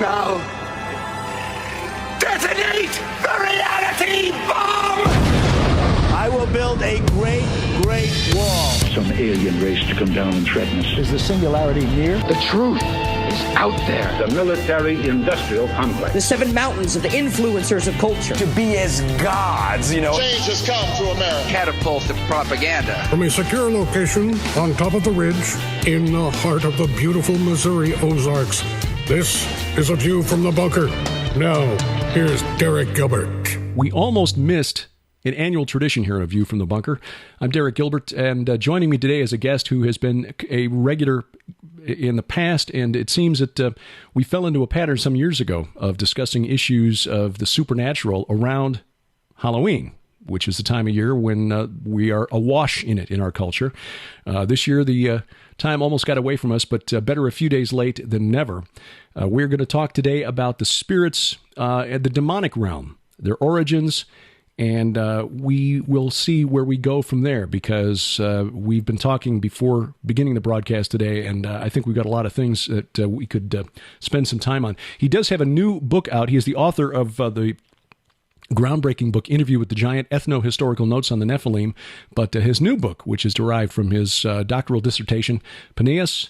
Now, detonate the reality bomb! I will build a great, great wall. Some alien race to come down and threaten us. Is the singularity near? The truth is out there. The military-industrial complex. The 7 mountains of the influencers of culture. To be as gods, you know. Change has come to America. Catapult of propaganda. From a secure location on top of the ridge in the heart of the beautiful Missouri Ozarks, this is A View from the Bunker. Now, here's Derek Gilbert. We almost missed an annual tradition here in A View from the Bunker. I'm Derek Gilbert, and joining me today is a guest who has been a regular in the past, and it seems that we fell into a pattern some years ago of discussing issues of the supernatural around Halloween, which is the time of year when we are awash in it in our culture. This year, the time almost got away from us, but better a few days late than never. We're going to talk today about the spirits and the demonic realm, their origins, and we will see where we go from there, because we've been talking before beginning the broadcast today, and I think we've got a lot of things that we could spend some time on. He does have a new book out. He is the author of the groundbreaking book, Interview with the Giant, Ethno-Historical Notes on the Nephilim, but his new book, which is derived from his doctoral dissertation, Paneas,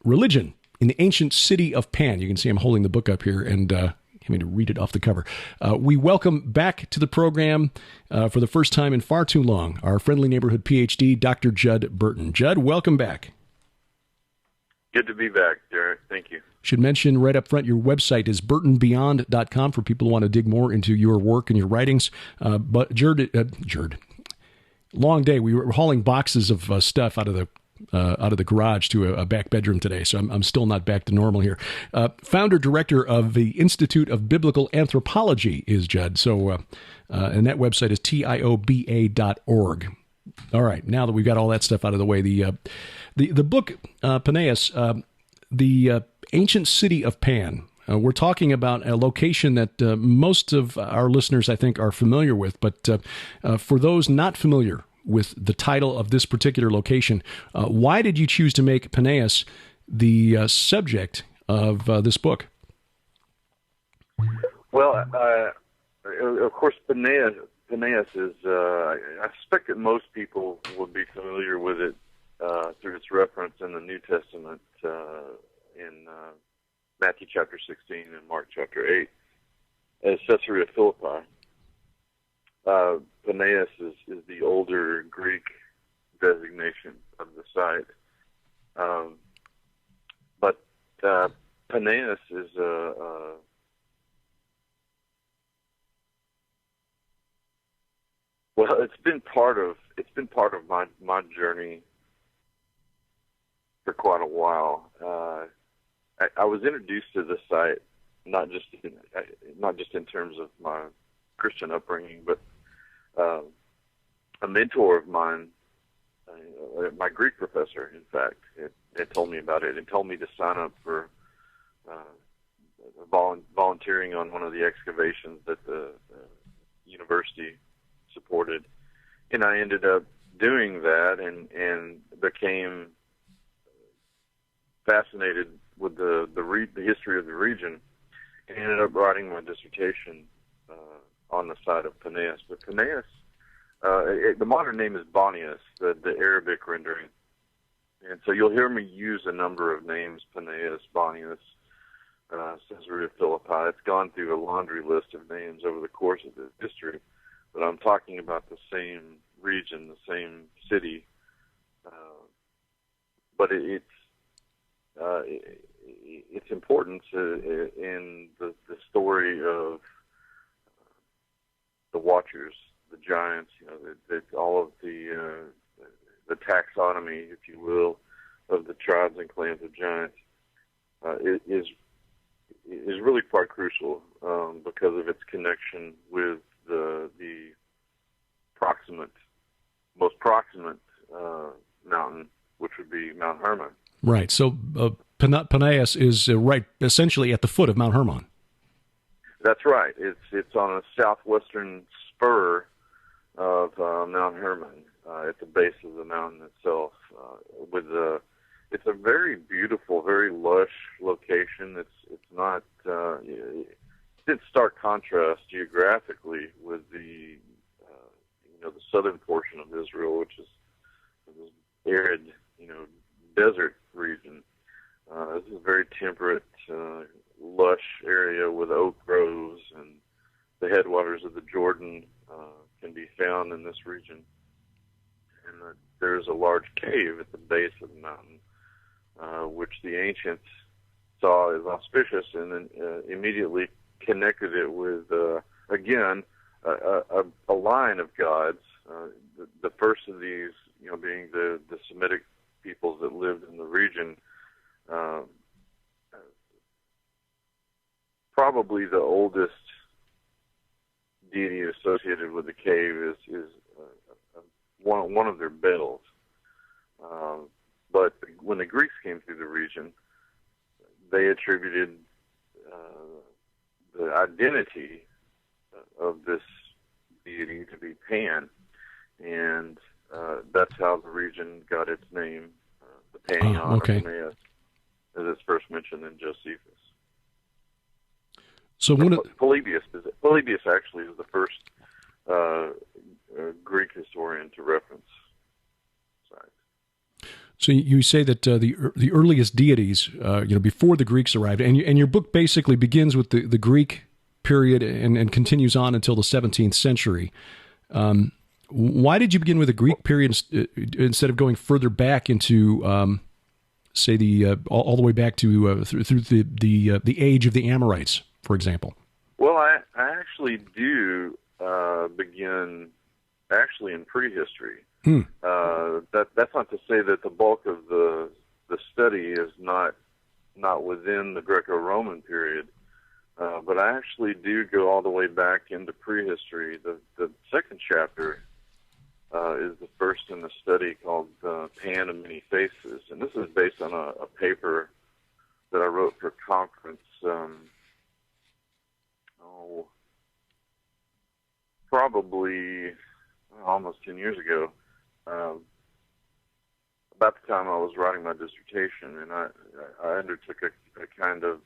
Religion in the Ancient City of Pan. You can see I'm holding the book up here, and I mean to read it off the cover. We welcome back to the program for the first time in far too long, our friendly neighborhood PhD, Dr. Judd Burton. Judd, welcome back. Good to be back, Derek. Thank you. Should mention right up front, your website is burtonbeyond.com for people who want to dig more into your work and your writings. But Judd, long day. We were hauling boxes of stuff out of the garage to a back bedroom today, so I'm still not back to normal here. Founder director of the Institute of Biblical Anthropology is Judd. So, and that website is tioba.org. All right, now that we've got all that stuff out of the way, the book Paneas, the Ancient City of Pan. We're talking about a location that most of our listeners, I think, are familiar with, but for those not familiar with the title of this particular location, why did you choose to make Paneas the subject of this book? Well, of course, Paneas is, I suspect that most people would be familiar with it through its reference in the New Testament in Matthew chapter 16 and Mark chapter 8 as Caesarea Philippi. Paneas is the older Greek designation of the site. But Paneas is well, it's been part of my journey for quite a while. I was introduced to the site not just in terms of my Christian upbringing, but a mentor of mine, my Greek professor, in fact, had told me about it and told me to sign up for volunteering on one of the excavations that the university supported, and I ended up doing that and became fascinated with the history of the region, and ended up writing my dissertation on the site of Paneas. But Paneas, the modern name is Paneas, the Arabic rendering. And so you'll hear me use a number of names: Paneas, Paneas, Caesarea Philippi. It's gone through a laundry list of names over the course of the history, but I'm talking about the same region, the same city. But its importance in the story of the Watchers, the giants, all of the taxonomy, if you will, of the tribes and clans of giants is really quite crucial because of its connection with the most proximate mountain, which would be Mount Hermon. Right. So Paneas is right essentially at the foot of Mount Hermon. That's right. It's on a southwestern spur of Mount Hermon, at the base of the mountain itself. It's a very beautiful, very lush location. It's not in stark contrast geographically with the the southern portion of Israel, which is this arid, desert region. This is a very temperate, lush area with oak groves, and the headwaters of the Jordan can be found in this region. And there's a large cave at the base of the mountain, which the ancients saw as auspicious, and then immediately connected it with, again, a line of gods. The first of these, being the Semitic peoples that lived in the region. Probably the oldest deity associated with the cave is one of their Baals. But when the Greeks came through the region, they attributed the identity of this deity to be Pan, and that's how the region got its name, the Paneas, or Paneas, as it's first mentioned in Josephus. So Polybius actually is the first Greek historian to reference sites. So you say that the earliest deities, before the Greeks arrived, and your book basically begins with the Greek period and continues on until the 17th century. Why did you begin with the Greek period instead of going further back into, say, all the way back to through the age of the Amorites, for example? Well, I actually do begin in prehistory. That's not to say that the bulk of the study is not within the Greco-Roman period, but I actually do go all the way back into prehistory. The second chapter is the first in the study called Pan of Many Faces, and this is based on a paper that I wrote for a conference probably almost 10 years ago, about the time I was writing my dissertation, and I undertook a kind of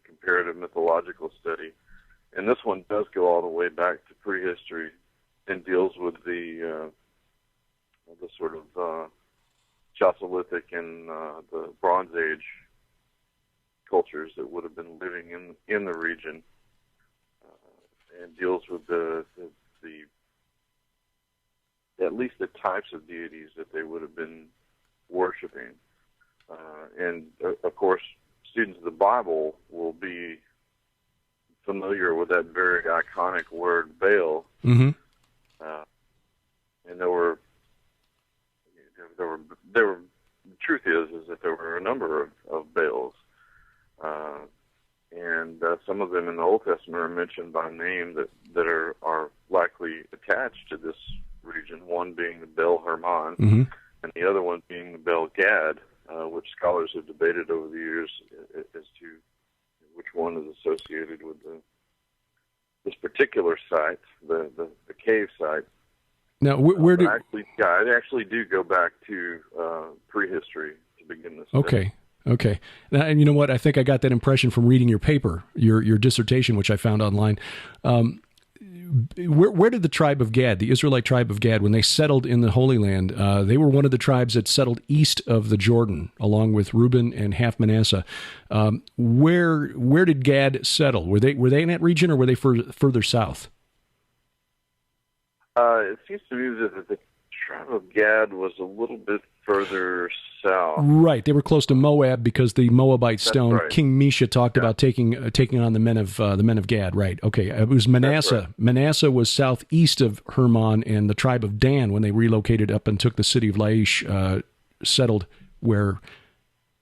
comparative mythological study. And this one does go all the way back to prehistory and deals with the sort of Chalcolithic and the Bronze Age cultures that would have been living in the region, and deals with the at least the types of deities that they would have been worshiping. And of course, students of the Bible will be familiar with that very iconic word Baal. Mm-hmm. And there were the truth is that there were a number of Baals, and some of them in the Old Testament are mentioned by name that are likely attached to this region. One being the Baal Hermon, mm-hmm. and the other one being the Baal Gad, which scholars have debated over the years as to which one is associated with this particular site, the cave site. Now, where do I actually do go back to prehistory to begin this study. Okay. Now, and you know what? I think I got that impression from reading your paper, your dissertation, which I found online. Where did the tribe of Gad, the Israelite tribe of Gad, when they settled in the Holy Land, they were one of the tribes that settled east of the Jordan, along with Reuben and half Manasseh. Where did Gad settle? Were they in that region, or were they further south? It seems to me that the tribe of Gad was a little bit further south. Right, they were close to Moab because the Moabite stone, right. King Mesha talked about taking on the men of Gad. Right. Okay, it was Manasseh. Right. Manasseh was southeast of Hermon, and the tribe of Dan, when they relocated up and took the city of Laish, settled where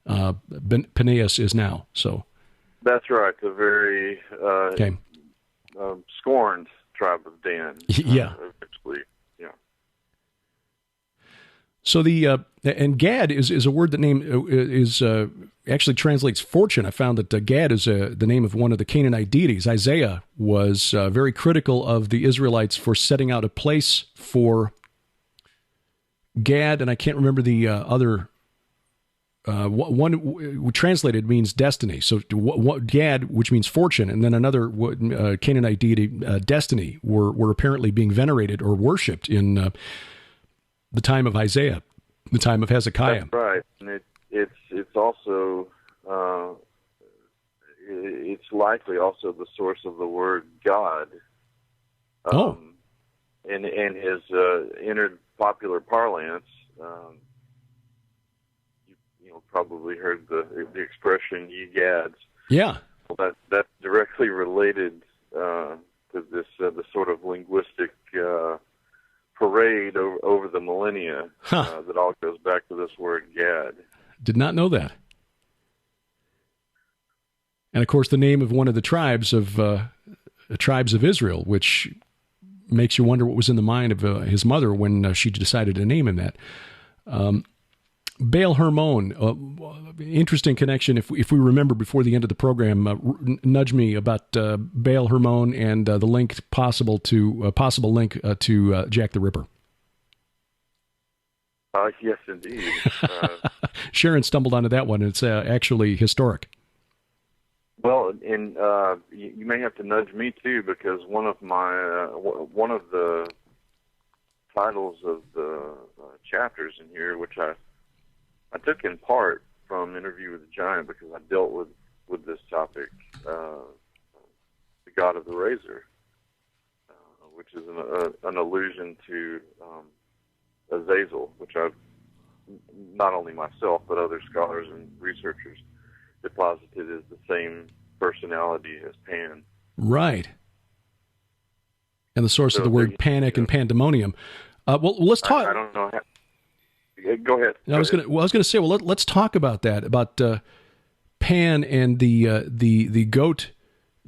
Paneas is now. So that's right. The very scorned tribe of Dan. Yeah. Eventually, yeah. So and Gad is a word that is actually translates fortune. I found that Gad is the name of one of the Canaanite deities. Isaiah was very critical of the Israelites for setting out a place for Gad, and I can't remember the other one translated means destiny. So Gad, which means fortune, and then another Canaanite deity, destiny, were apparently being venerated or worshipped in the time of Isaiah, the time of Hezekiah. That's right, and it's also it's likely also the source of the word God. And has entered popular parlance. You probably heard the expression "ye gads." Yeah. Well, that's directly related to this the sort of linguistic parade over the millennia that all goes back to this word "gad." Did not know that. And of course, the name of one of the tribes of Israel, which makes you wonder what was in the mind of his mother when she decided to name him that. Baal Hermon, interesting connection. If we remember before the end of the program, nudge me about Baal Hermon and the link possible link to Jack the Ripper. Yes, indeed. Sharon stumbled onto that one. It's actually historic. Well, and you may have to nudge me too, because one of the titles of the chapters in here, which I took in part from Interview with the Giant, because I dealt with this topic, the God of the Razor, which is an allusion to Azazel, which I've not only myself but other scholars and researchers deposited as the same personality as Pan. Right. And the source of the word panic and pandemonium. Well, let's talk. I don't know. Go ahead. I was going to say, well, let's talk about that, about Pan and the goat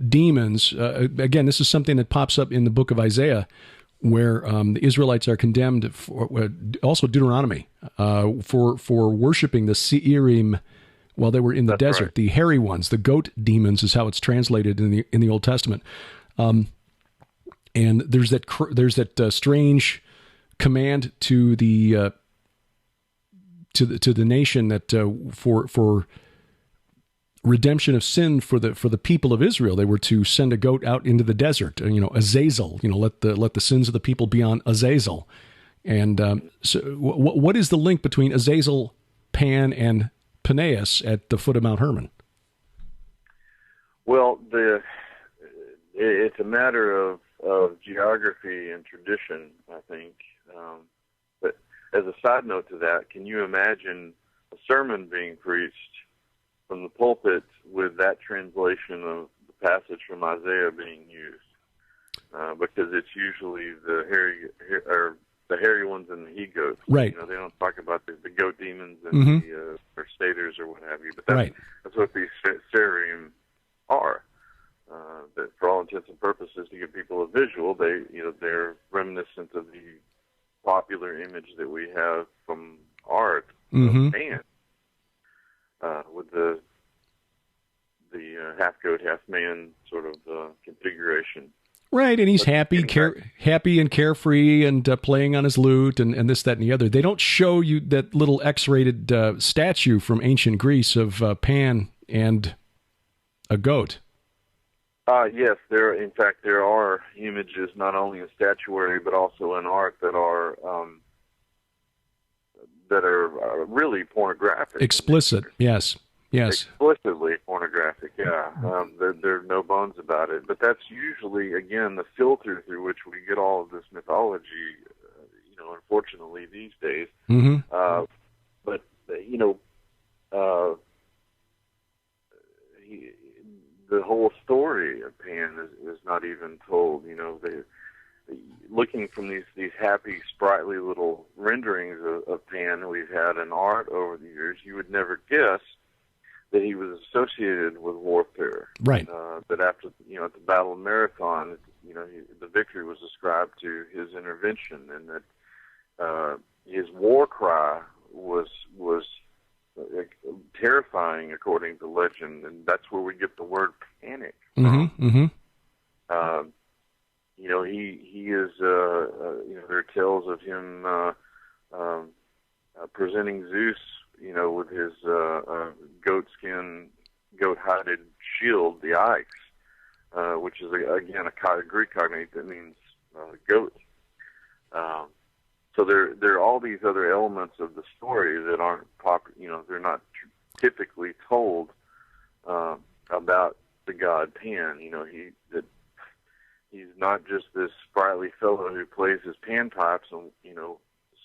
demons. Again, this is something that pops up in the book of Isaiah, where the Israelites are condemned, also Deuteronomy, for worshiping the Seirim while they were in the desert. Right. The hairy ones, the goat demons, is how it's translated in the Old Testament. And there's that strange command to the nation that for redemption of sin for the people of Israel, they were to send a goat out into the desert. Azazel. Let the sins of the people be on Azazel. And so, what is the link between Azazel, Pan, and Paneas at the foot of Mount Hermon? Well, it's a matter of geography and tradition, I think. But as a side note to that, can you imagine a sermon being preached from the pulpit with that translation of the passage from Isaiah being used? Because it's usually the hairy ones and the he-goats. Right. They don't talk about the goat demons and the or staters or what have you. But that's what these Seirim are. That for all intents and purposes, to give people a visual, they're reminiscent of the popular image that we have from art of Pan, with the half goat, half man sort of configuration. Right, and he's happy and carefree, and playing on his lute, and this, that, and the other. They don't show you that little X-rated statue from ancient Greece of Pan and a goat. Yes, there are images not only in statuary but also in art that are really pornographic. Explicit, yes. Explicitly pornographic, yeah. There are no bones about it. But that's usually, again, the filter through which we get all of this mythology, unfortunately these days. But the whole story of Pan is not even told. Looking from these happy, sprightly little renderings of Pan we've had in art over the years, you would never guess that he was associated with warfare. Right. That after, at the Battle of Marathon, the victory was ascribed to his intervention, and that his war cry was terrifying according to legend, and that's where we get the word panic from. He is, there are tales of him presenting Zeus, with his goat-hided shield, the Ix, which is again a Greek cognate that means goat. So there are all these other elements of the story that aren't they're not typically told about the god Pan. He's not just this sprightly fellow who plays his panpipes and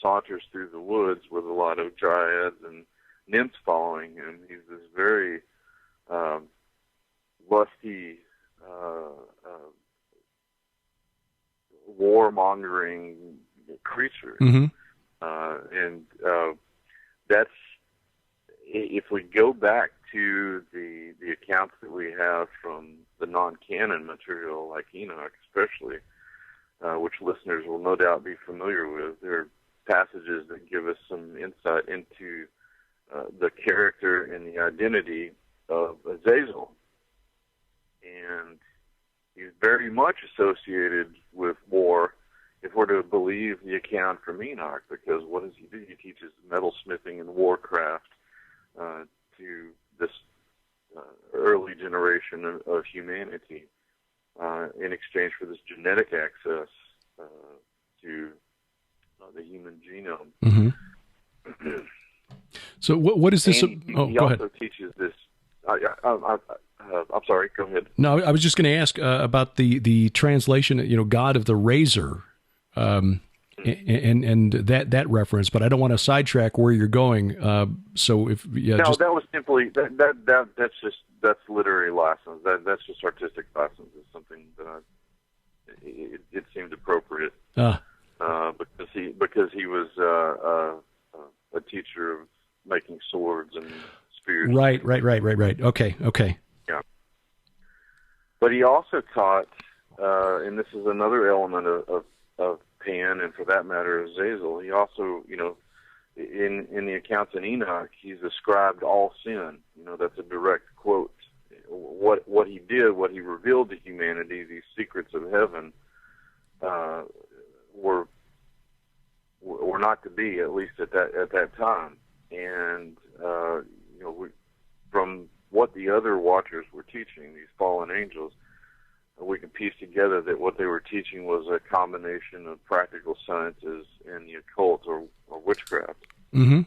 saunters through the woods with a lot of dryads and nymphs following him. He's this very lusty, warmongering creature. Mm-hmm. And that's, if we go back to the accounts that we have from the non-canon material, like Enoch especially, which listeners will no doubt be familiar with, there are passages that give us some insight into the character and the identity of Azazel. And he's very much associated with war, if we're to believe the account from Enoch, because what does he do? He teaches metalsmithing and warcraft to this early generation of humanity in exchange for this genetic access to the human genome. Mm-hmm. So what is this? He go also ahead. teaches this. I'm sorry, go ahead. No, I was just going to ask about the translation, God of the Razor, and that reference, but I don't want to sidetrack where you're going. So if that was simply that's literary license. That's just artistic license. It's something that it seemed appropriate because he was a teacher of making swords and spears. Right. Okay. Yeah. But he also taught, and this is another element of Pan, and for that matter, Azazel. He also, in the accounts in Enoch, he's ascribed all sin. That's a direct quote. What he did, what he revealed to humanity, these secrets of heaven, were not to be, at least at that time. And from what the other watchers were teaching, these fallen angels, we can piece together that what they were teaching was a combination of practical sciences and the occult or witchcraft. Mm-hmm.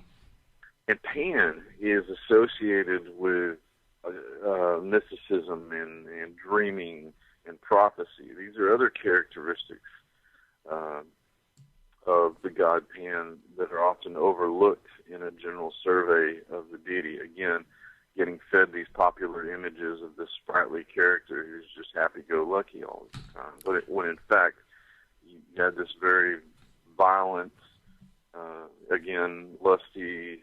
And Pan is associated with mysticism and dreaming and prophecy. These are other characteristics of the god Pan that are often overlooked in a general survey of the deity. Again, getting fed these popular images of this sprightly character who's just happy-go-lucky all the time. But when in fact, you had this very violent, again, lusty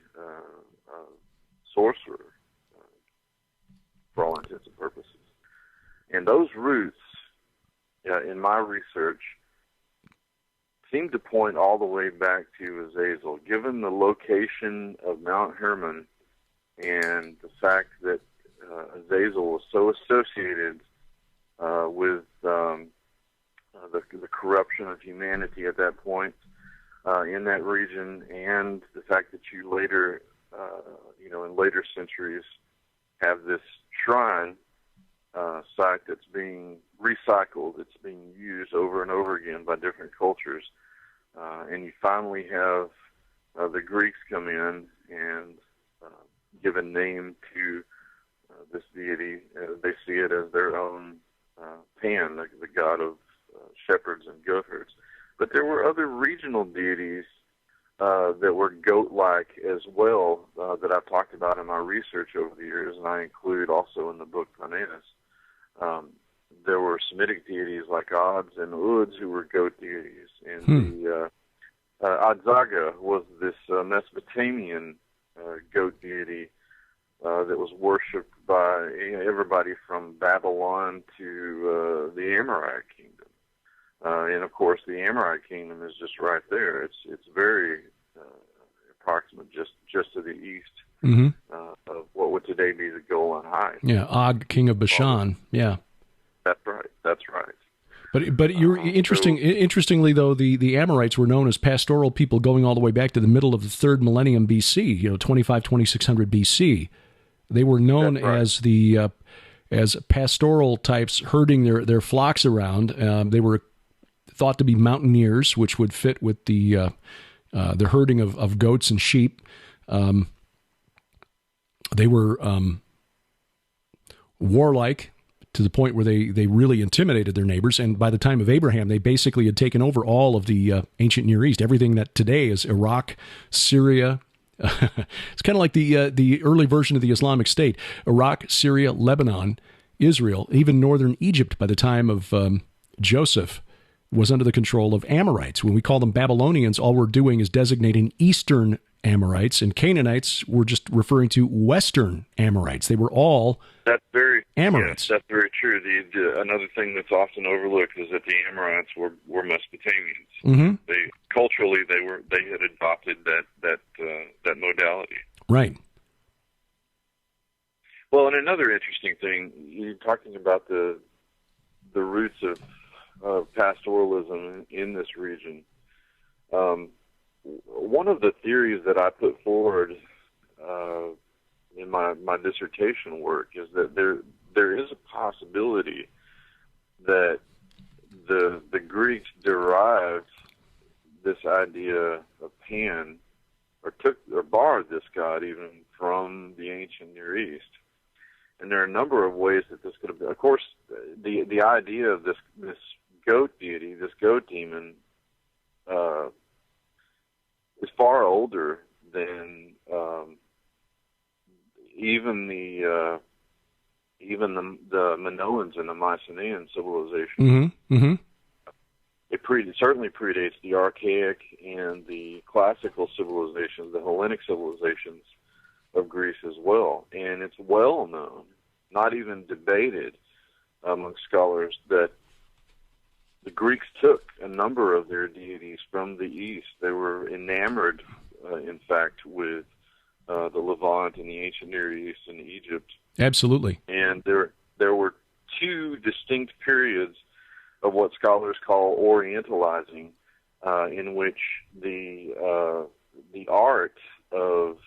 sorcerer for all intents and purposes. And those roots, in my research, seem to point all the way back to Azazel. Given the location of Mount Hermon and the fact that Azazel was so associated with the corruption of humanity at that point in that region, and the fact that you later, in later centuries, have this shrine site that's being recycled, it's being used over and over again by different cultures, and you finally have the Greeks come in and give a name to this deity. They see it as their own Pan, the god of shepherds and goatherds. But there were other regional deities that were goat-like as well that I've talked about in my research over the years, and I include also in the book Paneas. There were Semitic deities like Ods and Uds who were goat deities, and the Adzaga was this Mesopotamian goat deity that was worshipped by everybody from Babylon to the Amorite kingdom. And of course, the Amorite kingdom is just right there. It's very approximate, just to the east of what would today be the Golan Heights. Yeah, Og, king of Bashan. Yeah, that's right. But you're interestingly though, the Amorites were known as pastoral people going all the way back to the middle of the 3rd millennium BC, 2600 BC. They were known as the as pastoral types herding their flocks around. They were thought to be mountaineers, which would fit with the herding of goats and sheep. They were warlike to the point where they really intimidated their neighbors. And by the time of Abraham, they basically had taken over all of the ancient Near East, everything that today is Iraq, Syria. It's kind of like the early version of the Islamic State. Iraq, Syria, Lebanon, Israel, even northern Egypt by the time of Joseph was under the control of Amorites. When we call them Babylonians, all we're doing is designating Eastern Amorites, and Canaanites were just referring to Western Amorites. They were all Amorites. Yes, that's very true. Another thing that's often overlooked is that the Amorites were Mesopotamians. Mm-hmm. Culturally they had adopted that modality. Right. Well, and another interesting thing, you're talking about the roots of pastoralism in this region. One of the theories that I put forward in my dissertation work is that there is a possibility that the Greeks derived this idea of Pan, or borrowed this god even from the ancient Near East. And there are a number of ways that this could have been. Of course, the idea of this goat deity, this goat demon, is far older than even the Minoans and the Mycenaean civilization. Mm-hmm. Mm-hmm. It certainly predates the archaic and the classical civilizations, the Hellenic civilizations of Greece as well. And it's well known, not even debated among scholars, that the Greeks took a number of their deities from the East. They were enamored, in fact, with the Levant and the ancient Near East and Egypt. Absolutely. And there were two distinct periods of what scholars call Orientalizing, in which the art of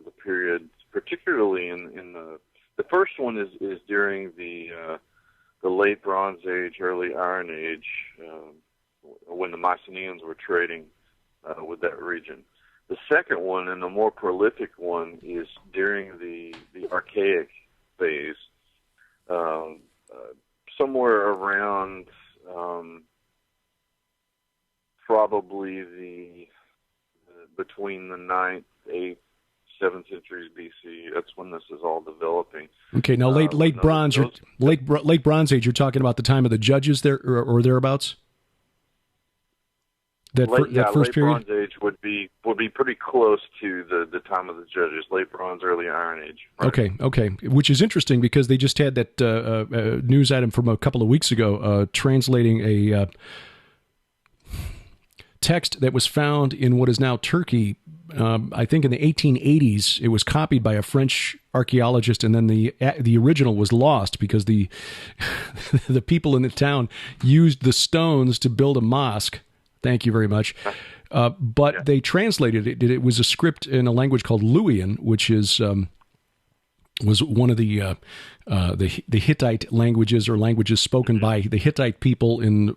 the period, particularly in the first one is during the late Bronze Age, early Iron Age, when the Mycenaeans were trading with that region. The second one, and the more prolific one, is during the Archaic phase, somewhere around probably between the 9th, 8th, 7th centuries BC. That's when this is all developing. Okay, now late Bronze Age. You're talking about the time of the Judges there, or thereabouts. That first late period. Bronze Age would be pretty close to the time of the Judges. Late Bronze, early Iron Age. Right? Okay, which is interesting because they just had that news item from a couple of weeks ago, translating a text that was found in what is now Turkey. I think in the 1880s, it was copied by a French archaeologist, and then the original was lost because the people in the town used the stones to build a mosque. Thank you very much. But they translated it. It was a script in a language called Luwian, which is was one of the Hittite languages, or languages spoken by the Hittite people in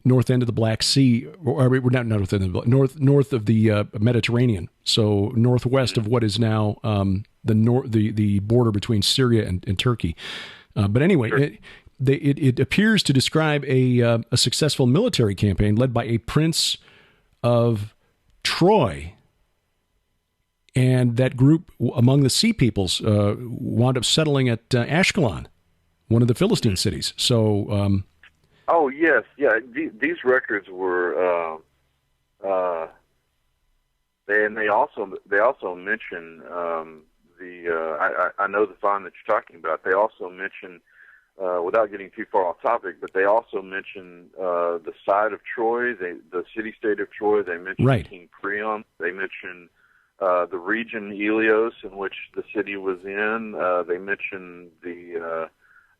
north end of the Black Sea, or not north end of north of the Mediterranean. So northwest of what is now the border between Syria and Turkey. But anyway. Sure. It appears to describe a successful military campaign led by a prince of Troy. And that group, among the sea peoples, wound up settling at Ashkelon, one of the Philistine cities. So... oh, yes. Yeah, these records were... they also mention I know the find that you're talking about. They also mention... without getting too far off topic, but they also mention the site of Troy, the city-state of Troy. They mention King Priam. They mention the region Ilios in which the city was in. They mention the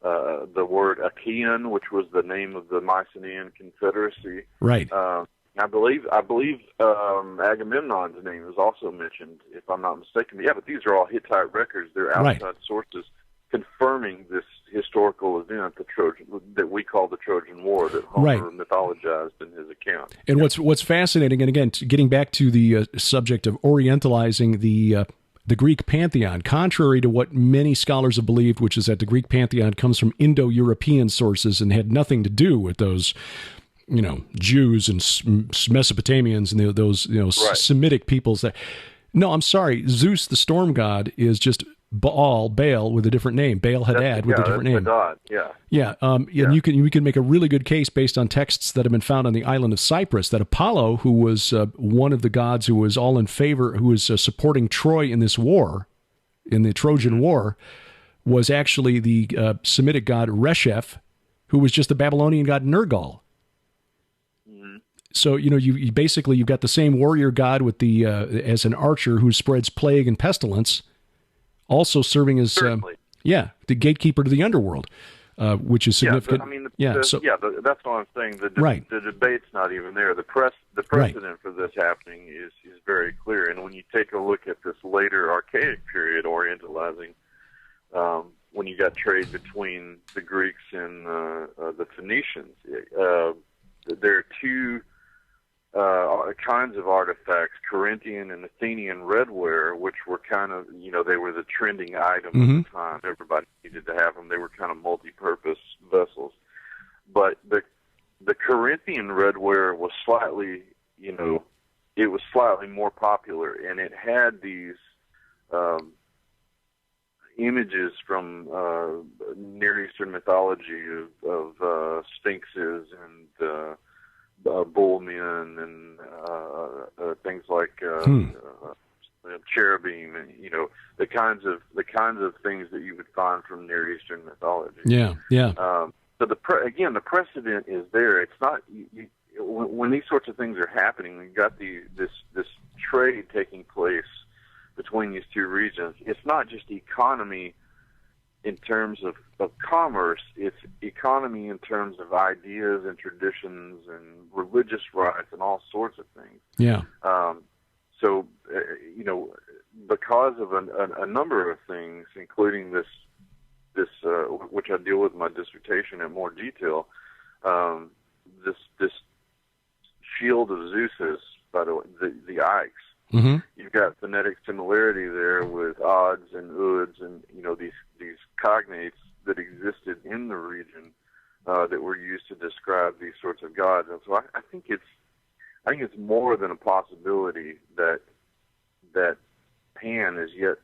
the word Achaean, which was the name of the Mycenaean Confederacy. Right. I believe Agamemnon's name is also mentioned, if I'm not mistaken. Yeah, but these are all Hittite records. They're outside sources confirming this historical event, the Trojan, that we call the Trojan War, that Homer mythologized in his account. And what's fascinating, and again, getting back to the subject of orientalizing the Greek pantheon, contrary to what many scholars have believed, which is that the Greek pantheon comes from Indo-European sources and had nothing to do with those, Jews and Mesopotamians and those, Semitic peoples. No, I'm sorry. Zeus, the storm god, is just Baal with a different name, Baal Hadad with a different name. God. And you can make a really good case based on texts that have been found on the island of Cyprus that Apollo, who was one of the gods who was all in favor, who was supporting Troy in this war, in the Trojan War, was actually the Semitic god Resheph, who was just the Babylonian god Nergal. So, you basically, you've got the same warrior god with the as an archer who spreads plague and pestilence, also serving as the gatekeeper to the underworld, which is significant. That's all I'm saying. The debate's not even there. The precedent for this happening is very clear. And when you take a look at this later archaic period, Orientalizing, when you got trade between the Greeks and the Phoenicians, there are two kinds of artifacts, Corinthian and Athenian redware, which were kind of, they were the trending item at the time. Everybody needed to have them. They were kind of multi-purpose vessels. But the Corinthian redware was slightly, it was slightly more popular, and it had these images from Near Eastern mythology of sphinxes and bullmen and things like cherubim, and the kinds of things that you would find from Near Eastern mythology. So the precedent is there. It's not when these sorts of things are happening. We've got this trade taking place between these two regions. It's not just economy in terms of commerce, it's economy in terms of ideas and traditions and religious rites and all sorts of things. So, because of a number of things, including this which I deal with in my dissertation in more detail, this shield of Zeus's, by the way, the Ikes. You've got phonetic similarity there with odds and uds and these cognates that existed in the region that were used to describe these sorts of gods. And so I think it's more than a possibility that Pan is yet,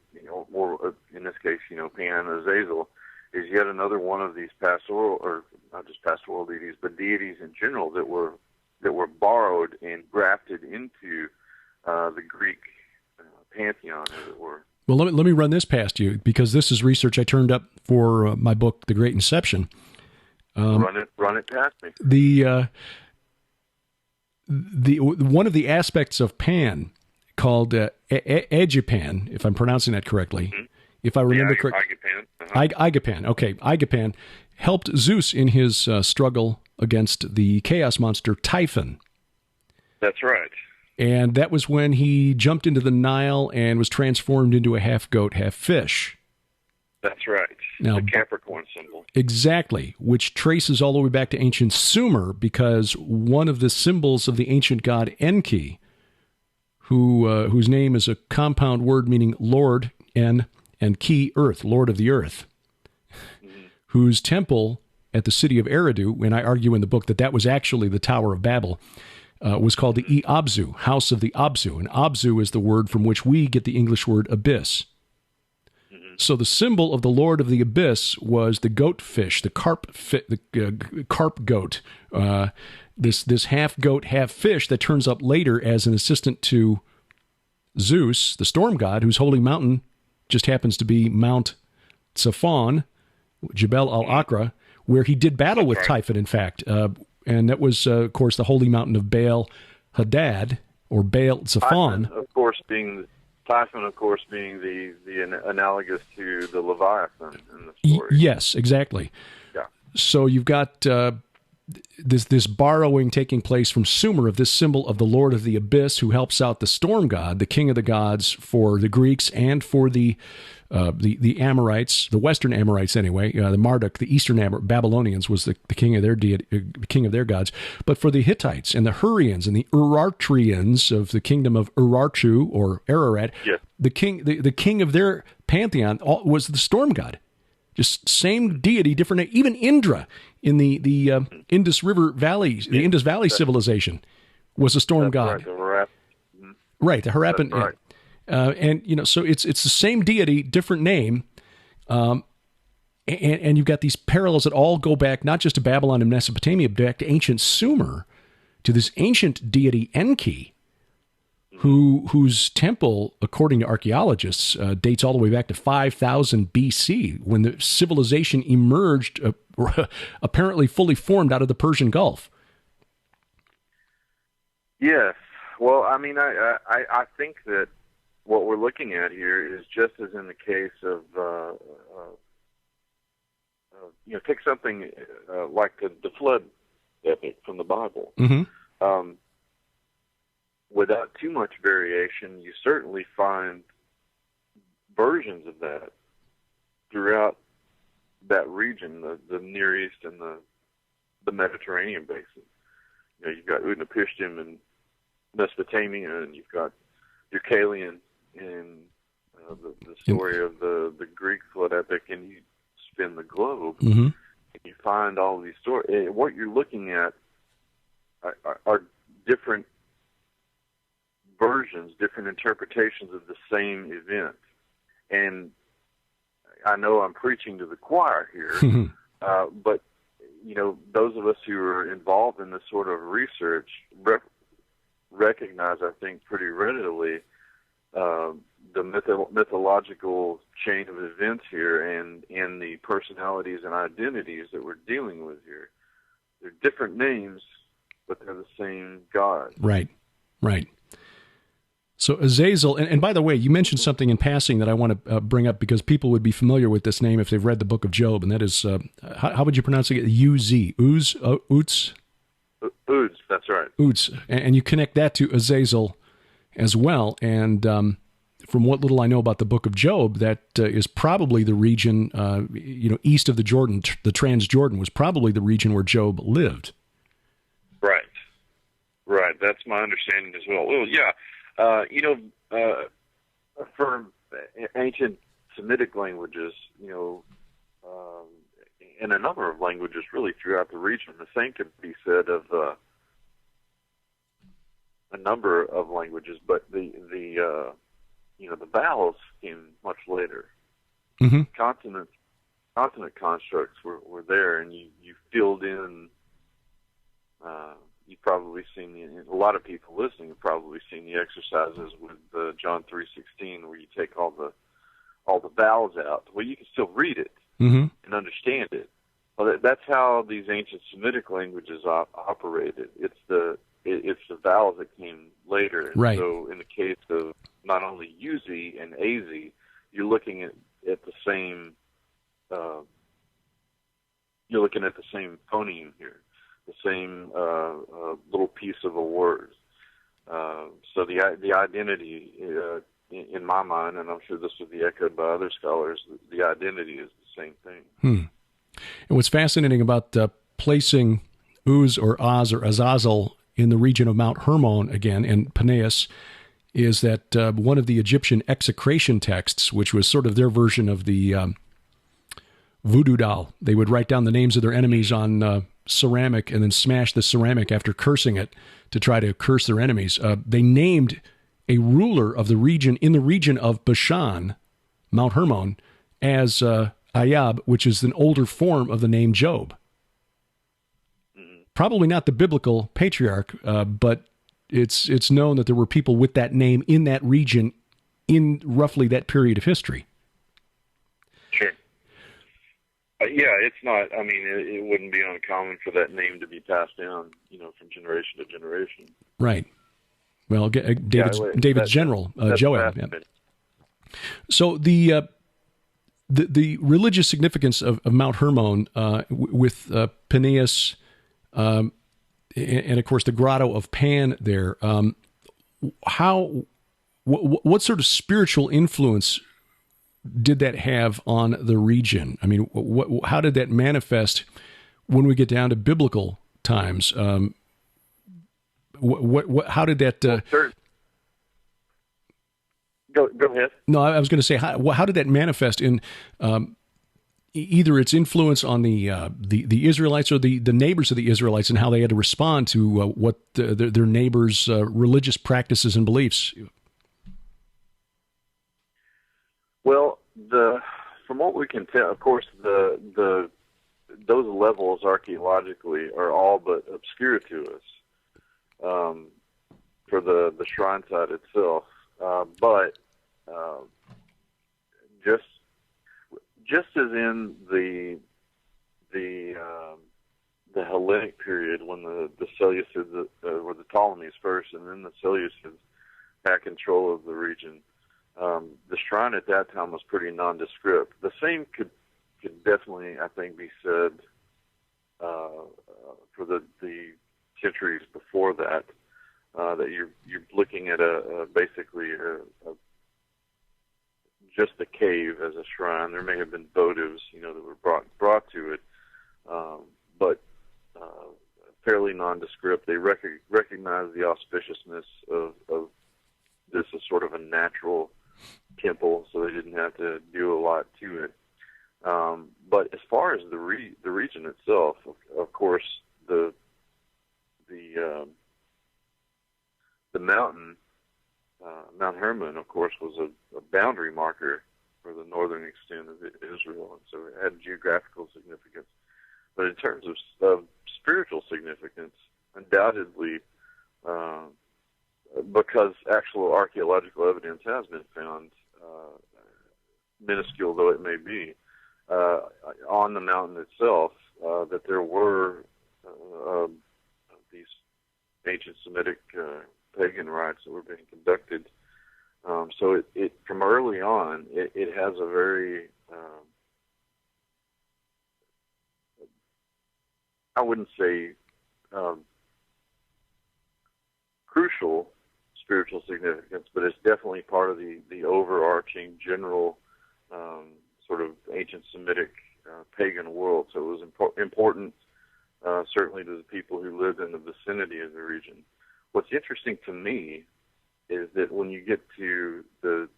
or in this case, Pan, Azazel, is yet another one of these pastoral, or not just pastoral deities, but deities in general that were borrowed and grafted into the Greek pantheon, as it were. Well, let me run this past you, because this is research I turned up for my book, The Great Inception. Run it past me. The one of the aspects of Pan called Agapan, if I'm pronouncing that correctly, if I remember correctly. Agapan. Okay, Agapan helped Zeus in his struggle against the chaos monster Typhon. That's right. And that was when he jumped into the Nile and was transformed into a half goat, half fish. That's right. Now, the Capricorn symbol. Exactly, which traces all the way back to ancient Sumer, because one of the symbols of the ancient god Enki, whose name is a compound word meaning Lord, En, and Ki, Earth, Lord of the Earth, whose temple at the city of Eridu, and I argue in the book that was actually the Tower of Babel, was called the Abzu, House of the Abzu. And Abzu is the word from which we get the English word abyss. So the symbol of the Lord of the Abyss was the goat fish, the carp goat, this half goat, half fish that turns up later as an assistant to Zeus, the storm god, whose holy mountain just happens to be Mount Safon, Jebel al-Akra, where he did battle with Typhon, in fact. And that was, of course, the holy mountain of Baal Hadad, or Baal Zephon. Typhon, of course, being the analogous to the Leviathan in the story. Yes, exactly. Yeah. So you've got this borrowing taking place from Sumer of this symbol of the Lord of the Abyss, who helps out the storm god, the king of the gods, for the Greeks and for the Amorites, the Western Amorites anyway. The Marduk, the Eastern Babylonians, was the king of their king of their gods. But for the Hittites and the Hurrians and the Urartrians of the kingdom of Urartu or Ararat, yes. the king of their pantheon was the storm god. Just same deity, different name. Even Indra in the Indus River Valley, the Indus Valley civilization, was a storm god. Right, the Harappan. Right. And so it's the same deity, different name, and you've got these parallels that all go back not just to Babylon and Mesopotamia, but back to ancient Sumer, to this ancient deity Enki, whose temple, according to archaeologists, dates all the way back to 5000 BC, when the civilization emerged, apparently fully formed out of the Persian Gulf. Yes. Well, I mean, I think that what we're looking at here is just as in the case of, take something like the flood epic from the Bible. Mm-hmm. Without too much variation, you certainly find versions of that throughout that region, the Near East and the Mediterranean basin. You've got Utnapishtim in Mesopotamia, and you've got Deucalion in the story of the Greek flood epic, and you spin the globe, mm-hmm. and you find all these stories. What you're looking at are different versions, different interpretations of the same event. And I know I'm preaching to the choir here, but those of us who are involved in this sort of research recognize, I think, pretty readily the mythological chain of events here and the personalities and identities that we're dealing with here. They're different names, but they're the same God. Right. So Azazel, and by the way, you mentioned something in passing that I want to bring up because people would be familiar with this name if they've read the book of Job, and that is, how would you pronounce it? U-Z, Uz, Utz? Uz, that's right. Uz, and you connect that to Azazel as well, and from what little I know about the book of Job, that is probably the region, east of the Jordan, the Transjordan was probably the region where Job lived. Right, that's my understanding as well. Well, yeah. For ancient Semitic languages, in a number of languages really throughout the region, the same could be said of a number of languages, but the vowels came much later. Mm-hmm. Consonant constructs were there, and you filled in. You've probably seen a lot of people listening have probably seen the exercises with John 3:16, where you take all the vowels out. Well, you can still read it mm-hmm. and understand it. Well, that's how these ancient Semitic languages operated. It's the vowels that came later. Right. So in the case of not only UZ and AZ, you're looking at the same. You're looking at the same phoneme here. The same little piece of a word. So the identity, in my mind, and I'm sure this would be echoed by other scholars, the identity is the same thing. And what's fascinating about placing Uz or Oz or Azazel in the region of Mount Hermon again, and Paneas, is that one of the Egyptian execration texts, which was sort of their version of the voodoo doll, they would write down the names of their enemies on ceramic and then smash the ceramic after cursing it to try to curse their enemies. They named a ruler of the region, in the region of Bashan, Mount Hermon, as Ayab, which is an older form of the name Job. Probably not the biblical patriarch, but it's known that there were people with that name in that region in roughly that period of history. Sure. Yeah, it's not. I mean, it wouldn't be uncommon for that name to be passed down, from generation to generation. Right. Well, David's general, Joab. Yeah. So the the religious significance of Mount Hermon with Paneas, and of course the grotto of Pan there. What sort of spiritual influence did that have on the region? I mean, how did that manifest when we get down to biblical times? How did that? Go ahead. No, I was going to say, how did that manifest in either its influence on the Israelites or the neighbors of the Israelites, and how they had to respond to what their neighbors' religious practices and beliefs? Well, from what we can tell, of course, those levels archaeologically are all but obscure to us for the shrine site itself. But just as in the Hellenic period, when the Seleucids were the Ptolemies first, and then the Seleucids had control of the region, the shrine at that time was pretty nondescript. The same could definitely, I think, be said for the centuries before that. That you're looking at basically just a cave as a shrine. There may have been votives, that were brought to it, but fairly nondescript. They recognize the auspiciousness of this as sort of a natural temple, so they didn't have to do a lot to it. But as far as the region itself, of course, the mountain, Mount Hermon, of course, was a boundary marker for the northern extent of Israel, and so it had geographical significance. But in terms of spiritual significance, undoubtedly, because actual archaeological evidence has been found, minuscule though it may be, on the mountain itself, that there were these ancient Semitic pagan rites that were being conducted. So it from early on, it has a very, I wouldn't say crucial spiritual significance, but it's definitely part of the overarching general sort of ancient Semitic pagan world. So it was important, certainly to the people who lived in the vicinity of the region. What's interesting to me is that when you get to the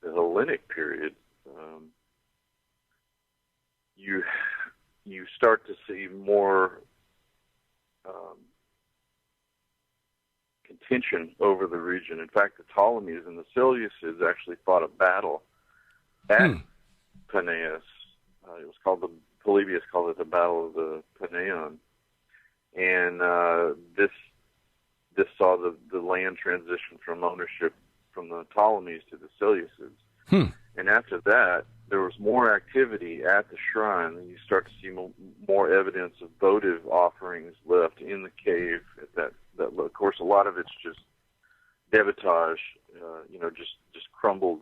Hellenic period, you start to see more contention over the region. In fact, the Ptolemies and the Seleucids actually fought a battle at Paneas. It was called Polybius called it the Battle of the Paneon, and this saw the land transition from ownership from the Ptolemies to the Seleucids. And after that, there was more activity at the shrine, and you start to see more evidence of votive offerings left in the cave. Of course, a lot of it's just debitage, just crumbled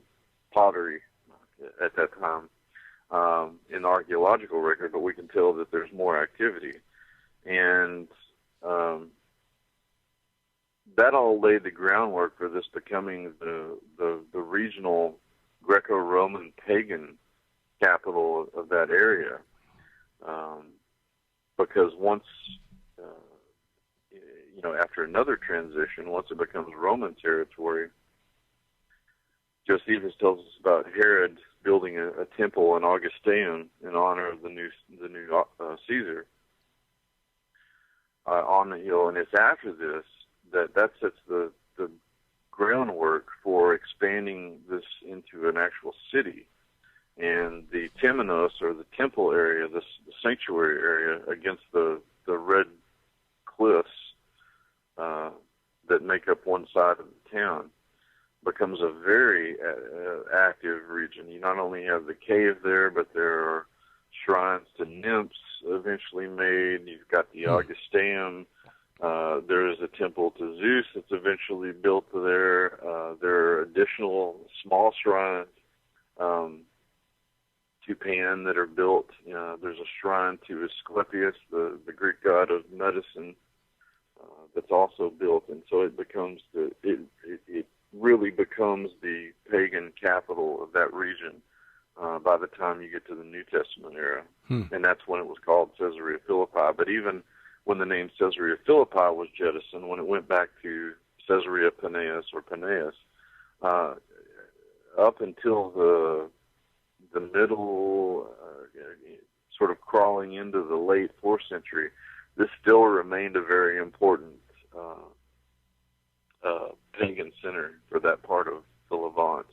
pottery at that time in the archaeological record, but we can tell that there's more activity. And that all laid the groundwork for this becoming the regional Greco-Roman pagan capital of that area. Because once, after another transition, once it becomes Roman territory, Josephus tells us about Herod building a temple in Augusteum in honor of the new Caesar on the hill, and it's after this that sets the groundwork for expanding this into an actual city. And the Temenos, or the temple area, the sanctuary area against the red cliffs that make up one side of the town, becomes a very active region. You not only have the cave there, but there are shrines to nymphs eventually made. You've got the Augusteum. There is a temple to Zeus that's eventually built there. There are additional small shrines to to Pan that are built. There's a shrine to Asclepius, the Greek god of medicine, that's also built, and so it becomes it really becomes the pagan capital of that region by the time you get to the New Testament era, and that's when it was called Caesarea Philippi. But even when the name Caesarea Philippi was jettisoned, when it went back to Caesarea Paneas or Paneas, up until the middle, sort of crawling into the late 4th century, this still remained a very important pagan center for that part of the Levant.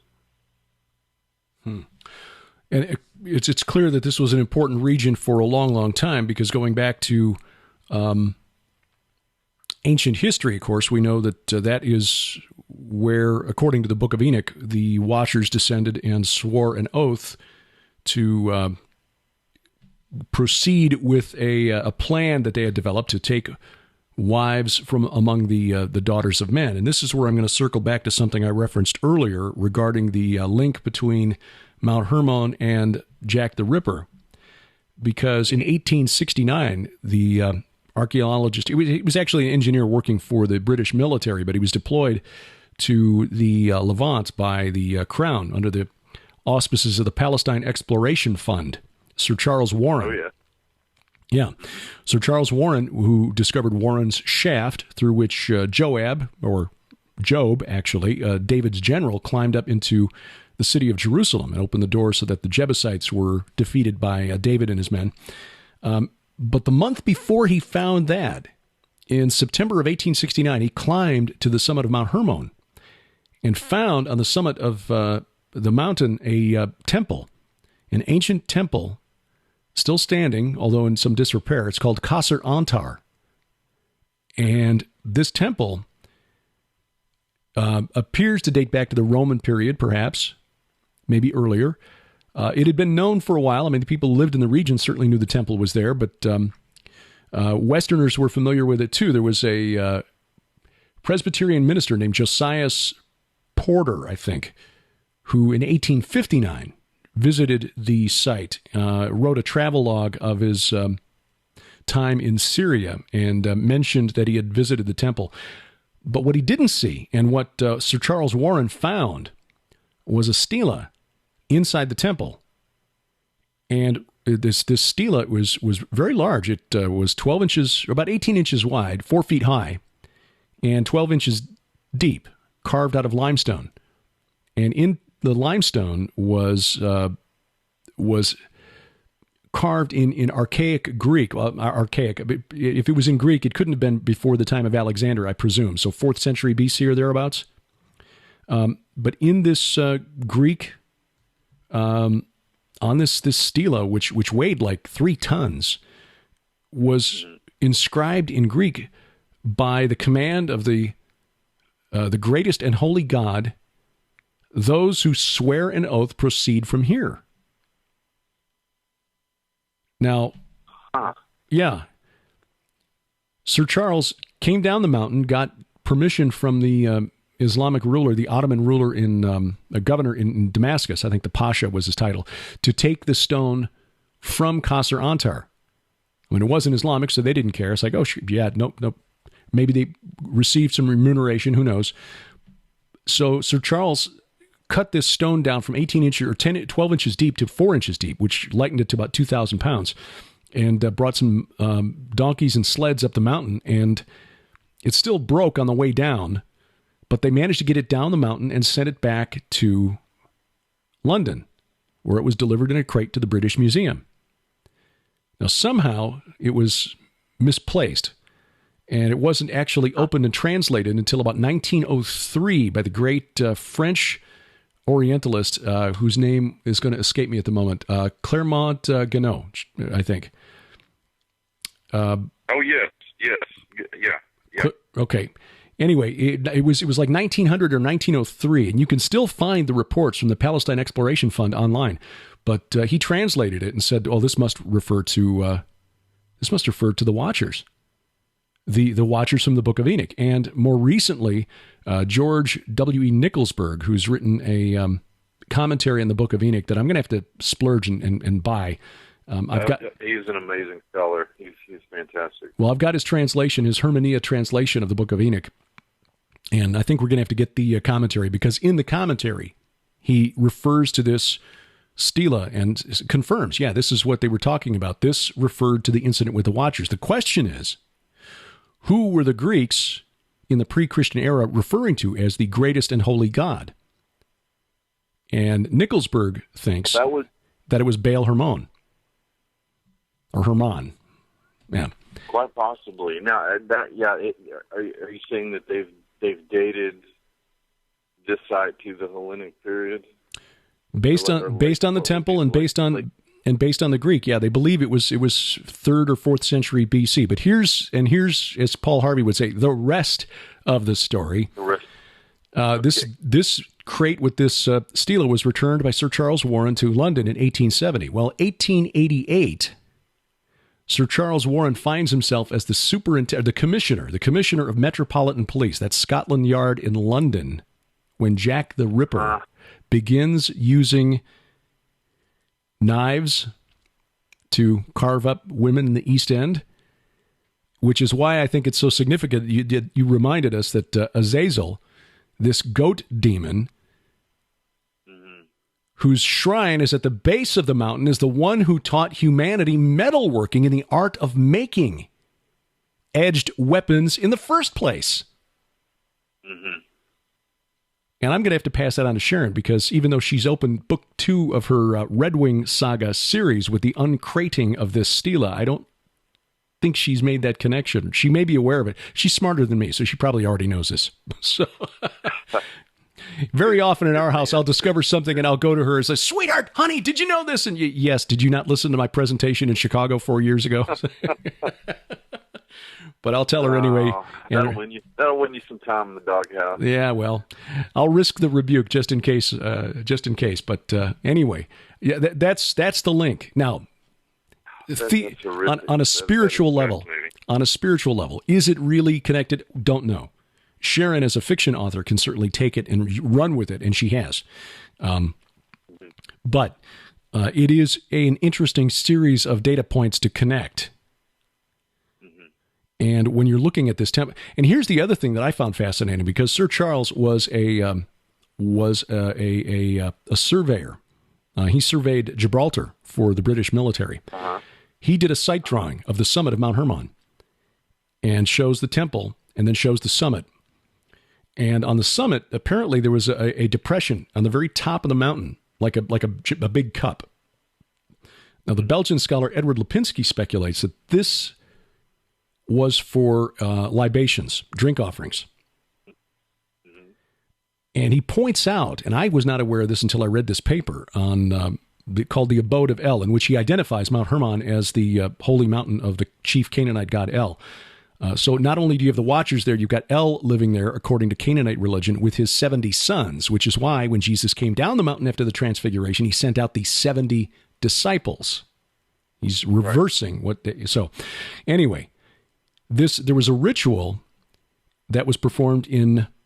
And it's clear that this was an important region for a long, long time, because going back to ancient history, of course, we know that that is where, according to the Book of Enoch, the Watchers descended and swore an oath to proceed with a plan that they had developed to take wives from among the daughters of men. And this is where I'm going to circle back to something I referenced earlier regarding the link between Mount Hermon and Jack the Ripper, because in 1869, the archaeologist, he was actually an engineer working for the British military, but he was deployed to the Levant by the Crown under the auspices of the Palestine Exploration Fund, Sir Charles Warren. Oh, yeah. Yeah. Sir Charles Warren, who discovered Warren's shaft through which Joab, or Job, actually, David's general, climbed up into the city of Jerusalem and opened the door so that the Jebusites were defeated by David and his men. But the month before he found that, in September of 1869, he climbed to the summit of Mount Hermon and found on the summit of the mountain a temple, an ancient temple, still standing, although in some disrepair. It's called Qasr Antar. And this temple appears to date back to the Roman period, perhaps, maybe earlier. It had been known for a while. I mean, the people who lived in the region certainly knew the temple was there, but Westerners were familiar with it too. There was a Presbyterian minister named Josias Porter, I think, who in 1859 visited the site, wrote a travelogue of his time in Syria, and mentioned that he had visited the temple. But what he didn't see, and what Sir Charles Warren found, was a stela inside the temple. And this stela was very large. It was 12 inches, or about 18 inches wide, 4 feet high, and 12 inches deep, carved out of limestone. And in the limestone was carved in archaic Greek. Well, archaic. If it was in Greek, it couldn't have been before the time of Alexander, I presume. So 4th century BC or thereabouts. But in this Greek, on this stela, which weighed like 3 tons, was inscribed in Greek by the command of the greatest and holy God. Those who swear an oath proceed from here. Now, yeah, Sir Charles came down the mountain, got permission from the Islamic ruler, the Ottoman ruler a governor in Damascus, I think the Pasha was his title, to take the stone from Qasr Antar. I mean, it wasn't Islamic, so they didn't care. It's like, oh, yeah, nope. Maybe they received some remuneration, who knows. So Sir Charles cut this stone down from 18 inches or 12 inches deep to 4 inches deep, which lightened it to about 2,000 pounds, and brought some donkeys and sleds up the mountain. And it still broke on the way down, but they managed to get it down the mountain and sent it back to London, where it was delivered in a crate to the British Museum. Now, somehow it was misplaced, and it wasn't actually opened and translated until about 1903 by the great French Orientalist, whose name is going to escape me at the moment, Clermont Ganneau, I think. Oh, yes, yeah. Okay. Anyway, it was like 1900 or 1903, and you can still find the reports from the Palestine Exploration Fund online. But he translated it and said, "Oh, this must refer to the Watchers, the Watchers from the Book of Enoch." And more recently, George W.E. Nicholsberg, who's written a commentary on the Book of Enoch that I'm going to have to splurge and buy. He's an amazing scholar. He's fantastic. Well, I've got his translation, his Hermenia translation of the Book of Enoch, and I think we're going to have to get the commentary, because in the commentary he refers to this stela and confirms, yeah, this is what they were talking about. This referred to the incident with the Watchers. The question is, who were the Greeks in the pre-Christian era referring to as the greatest and holy God? And Nicholsburg thinks that it was Baal Hermon. Or Hermon. Yeah. Quite possibly. Now, are you saying that they've dated this site to the Hellenic period? Based on the temple and based on the Greek, yeah, they believe it was 3rd or 4th century BC. But here's, as Paul Harvey would say, the rest of the story. This crate with this stela was returned by Sir Charles Warren to London in 1870. Well, 1888, Sir Charles Warren finds himself as the commissioner of Metropolitan Police, that's Scotland Yard in London, when Jack the Ripper begins using knives to carve up women in the East End, which is why I think it's so significant. You reminded us that Azazel, this goat demon, whose shrine is at the base of the mountain, is the one who taught humanity metalworking and the art of making edged weapons in the first place. Mm-hmm. And I'm going to have to pass that on to Sharon, because even though she's opened book 2 of her Red Wing Saga series with the uncrating of this stela, I don't think she's made that connection. She may be aware of it. She's smarter than me, so she probably already knows this. So very often in our house, I'll discover something and I'll go to her and say, "Sweetheart, honey, did you know this?" And yes, did you not listen to my presentation in Chicago 4 years ago? But I'll tell her anyway. That'll win you some time in the doghouse. Yeah, well, I'll risk the rebuke just in case. But anyway, yeah, that's the link. Now, on a spiritual level, is it really connected? Don't know. Sharon, as a fiction author, can certainly take it and run with it, and she has. But it is an interesting series of data points to connect. And when you're looking at this temple, and here's the other thing that I found fascinating, because Sir Charles was a surveyor. He surveyed Gibraltar for the British military. He did a site drawing of the summit of Mount Hermon, and shows the temple, and then shows the summit. And on the summit, apparently there was a depression on the very top of the mountain, like a big cup. Now, the Belgian scholar Edward Lipinski speculates that this was for libations, drink offerings. And he points out, and I was not aware of this until I read this paper on called The Abode of El, in which he identifies Mount Hermon as the holy mountain of the chief Canaanite god El. So not only do you have the Watchers there, you've got El living there according to Canaanite religion with his 70 sons, which is why when Jesus came down the mountain after the transfiguration, he sent out the 70 disciples. He's reversing so anyway, there was a ritual that was performed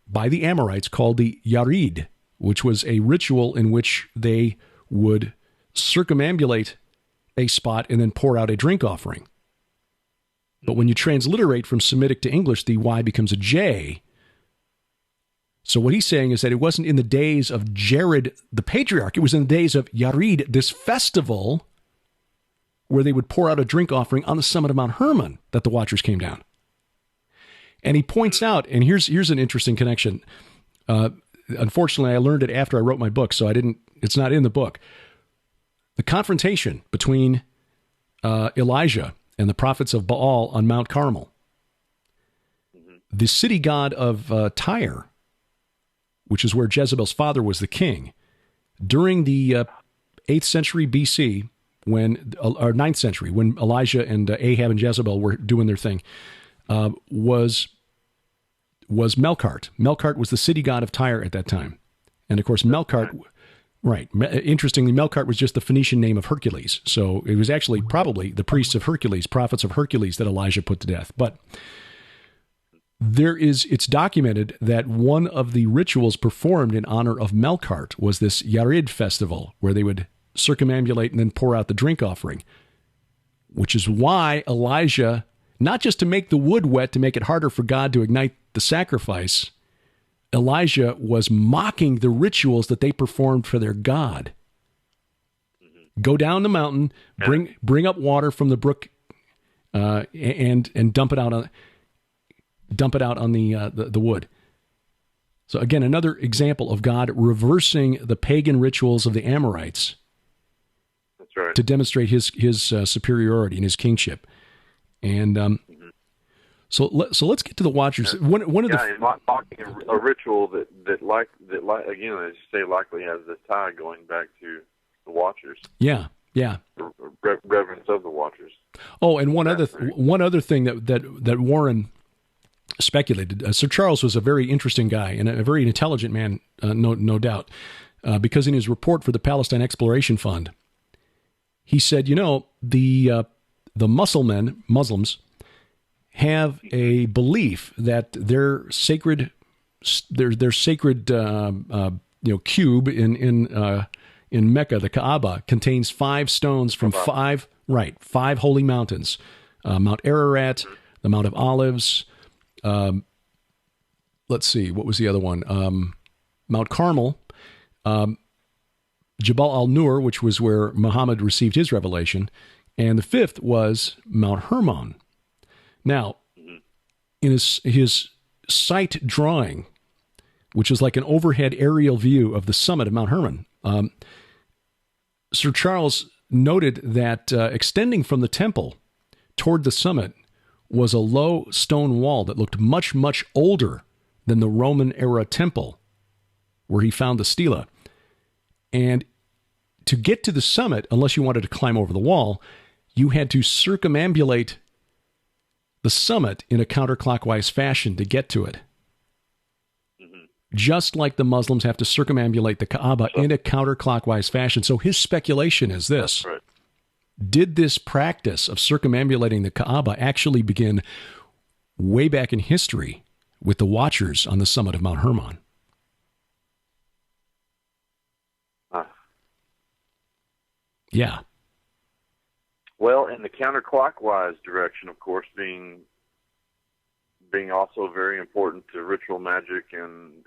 by the Amorites called the Yarid, which was a ritual in which they would circumambulate a spot and then pour out a drink offering. But when you transliterate from Semitic to English, the Y becomes a J. So what he's saying is that it wasn't in the days of Jared the patriarch, it was in the days of Yarid, this festival where they would pour out a drink offering on the summit of Mount Hermon that the Watchers came down. And he points out, and here's an interesting connection. Unfortunately, I learned it after I wrote my book, so it's not in the book. The confrontation between Elijah and the prophets of Baal on Mount Carmel. The city god of Tyre, which is where Jezebel's father was the king, during the 8th century BC, or 9th century, when Elijah and Ahab and Jezebel were doing their thing, was Melkart. Melkart was the city god of Tyre at that time. And of course, Melkart, right. Interestingly, Melkart was just the Phoenician name of Hercules. So it was actually probably the priests of Hercules, prophets of Hercules, that Elijah put to death. But it's documented that one of the rituals performed in honor of Melkart was this Yared festival, where they would circumambulate and then pour out the drink offering, which is why Elijah, not just to make the wood wet to make it harder for God to ignite the sacrifice, Elijah was mocking the rituals that they performed for their God. Go down the mountain, bring up water from the brook, and dump it out on the wood. So again, another example of God reversing the pagan rituals of the Amorites. That's right. To demonstrate his superiority and his kingship. And so let's get to the Watchers. One of the mocking a ritual that again, as you say, likely has this tie going back to the Watchers. Yeah. Reverence of the Watchers. Oh, and one other thing that Warren speculated. Sir Charles was a very interesting guy and a very intelligent man, no doubt, because in his report for the Palestine Exploration Fund, he said, the Muslims have a belief that their sacred cube in Mecca, the Kaaba, contains 5 stones from five holy mountains: Mount Ararat, the Mount of Olives. Let's see, what was the other one? Mount Carmel, Jabal al-Nur, which was where Muhammad received his revelation, and the 5th was Mount Hermon. Now, in his site drawing, which is like an overhead aerial view of the summit of Mount Hermon, Sir Charles noted that extending from the temple toward the summit was a low stone wall that looked much, much older than the Roman-era temple where he found the stela. And to get to the summit, unless you wanted to climb over the wall, you had to circumambulate the summit in a counterclockwise fashion to get to it. Just like the Muslims have to circumambulate the Kaaba in a counterclockwise fashion. So his speculation is this. Right. Did this practice of circumambulating the Kaaba actually begin way back in history with the Watchers on the summit of Mount Hermon? Yeah. Well, in the counterclockwise direction, of course, being also very important to ritual magic and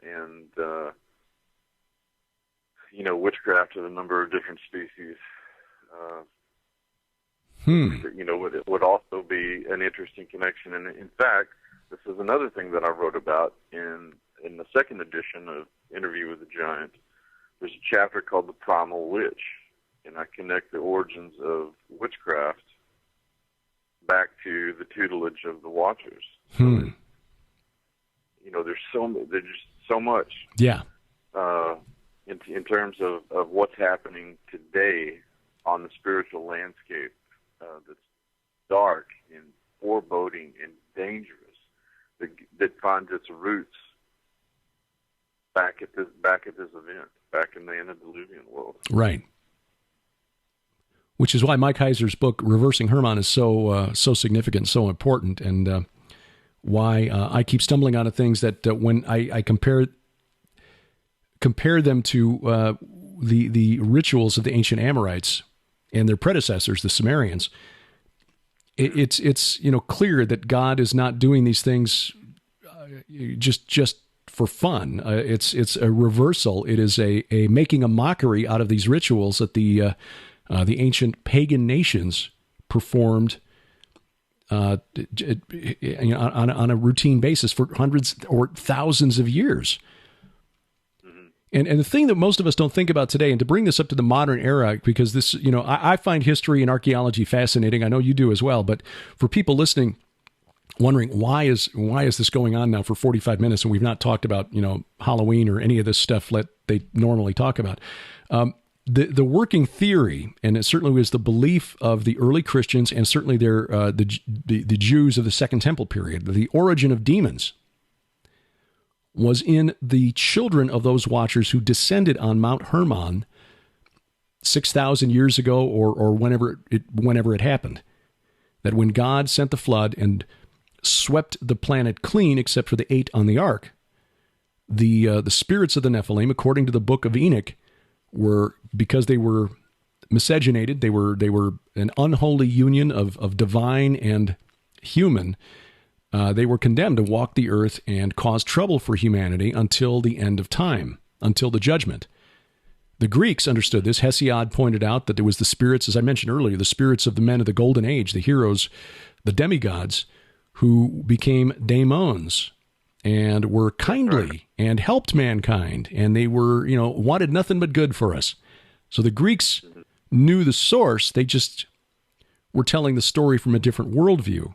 witchcraft of a number of different species. It would also be an interesting connection. And in fact, this is another thing that I wrote about in the second edition of Interview with the Giant. There's a chapter called The Primal Witch, and I connect the origins of witchcraft back to the tutelage of the Watchers. There's just so much. Yeah. In terms of what's happening today on the spiritual landscape, that's dark and foreboding and dangerous, that finds its roots back at this event, back in the antediluvian world. Right. Which is why Mike Heiser's book Reversing Hermon is so significant, so important, and why I keep stumbling onto things that when I compare them to the rituals of the ancient Amorites and their predecessors, the Sumerians, it's clear that God is not doing these things just for fun. It's a reversal. It is a making a mockery out of these rituals that the ancient pagan nations performed on a routine basis for hundreds or thousands of years. And the thing that most of us don't think about today, and to bring this up to the modern era, because this, I find history and archaeology fascinating. I know you do as well. But for people listening, wondering why is this going on now for 45 minutes and we've not talked about Halloween or any of this stuff that they normally talk about. The working theory, and it certainly was the belief of the early Christians and certainly the Jews of the Second Temple period, the origin of demons was in the children of those Watchers who descended on Mount Hermon 6,000 years ago or whenever it happened. That when God sent the flood and swept the planet clean except for the 8 on the ark. The spirits of the Nephilim, according to the book of Enoch, were, because they were miscegenated, they were an unholy union of divine and human. They were condemned to walk the earth and cause trouble for humanity until the end of time, until the judgment. The Greeks understood this. Hesiod pointed out that there was the spirits, as I mentioned earlier, the spirits of the men of the Golden Age, the heroes, the demigods, who became daemons and were kindly and helped mankind, and they were, wanted nothing but good for us. So the Greeks knew the source. They just were telling the story from a different worldview.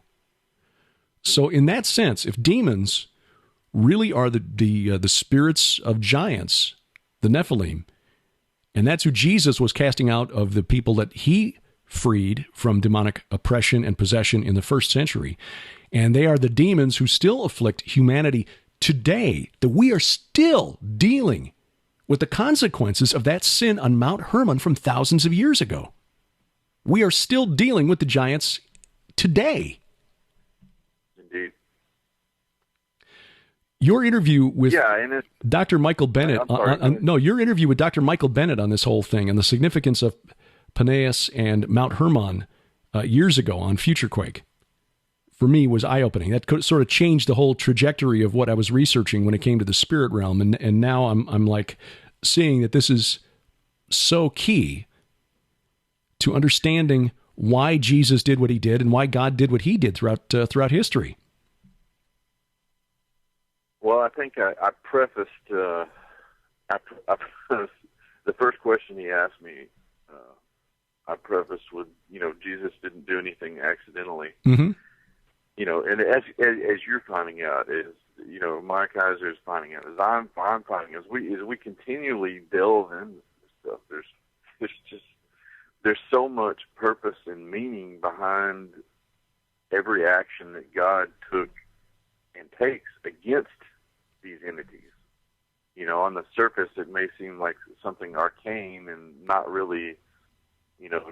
So in that sense, if demons really are the spirits of giants, the Nephilim, and that's who Jesus was casting out of the people that he freed from demonic oppression and possession in the first century, and they are the demons who still afflict humanity today, that we are still dealing with the consequences of that sin on Mount Hermon from thousands of years ago. We are still dealing with the giants today. Indeed. Your interview with and Dr. Michael Bennett, your interview with Dr. Michael Bennett on this whole thing and the significance of Paneas and Mount Hermon years ago on FutureQuake, for me, was eye-opening. That sort of changed the whole trajectory of what I was researching when it came to the spirit realm. And now I'm like seeing that this is so key to understanding why Jesus did what he did and why God did what he did throughout history. Well, I think I prefaced the first question he asked me. I prefaced with, Jesus didn't do anything accidentally. Mm-hmm. And as you're finding out, is Mike Kaiser is finding out, as I'm finding, as we continually delve into this stuff, there's so much purpose and meaning behind every action that God took and takes against these entities. On the surface, it may seem like something arcane and not really,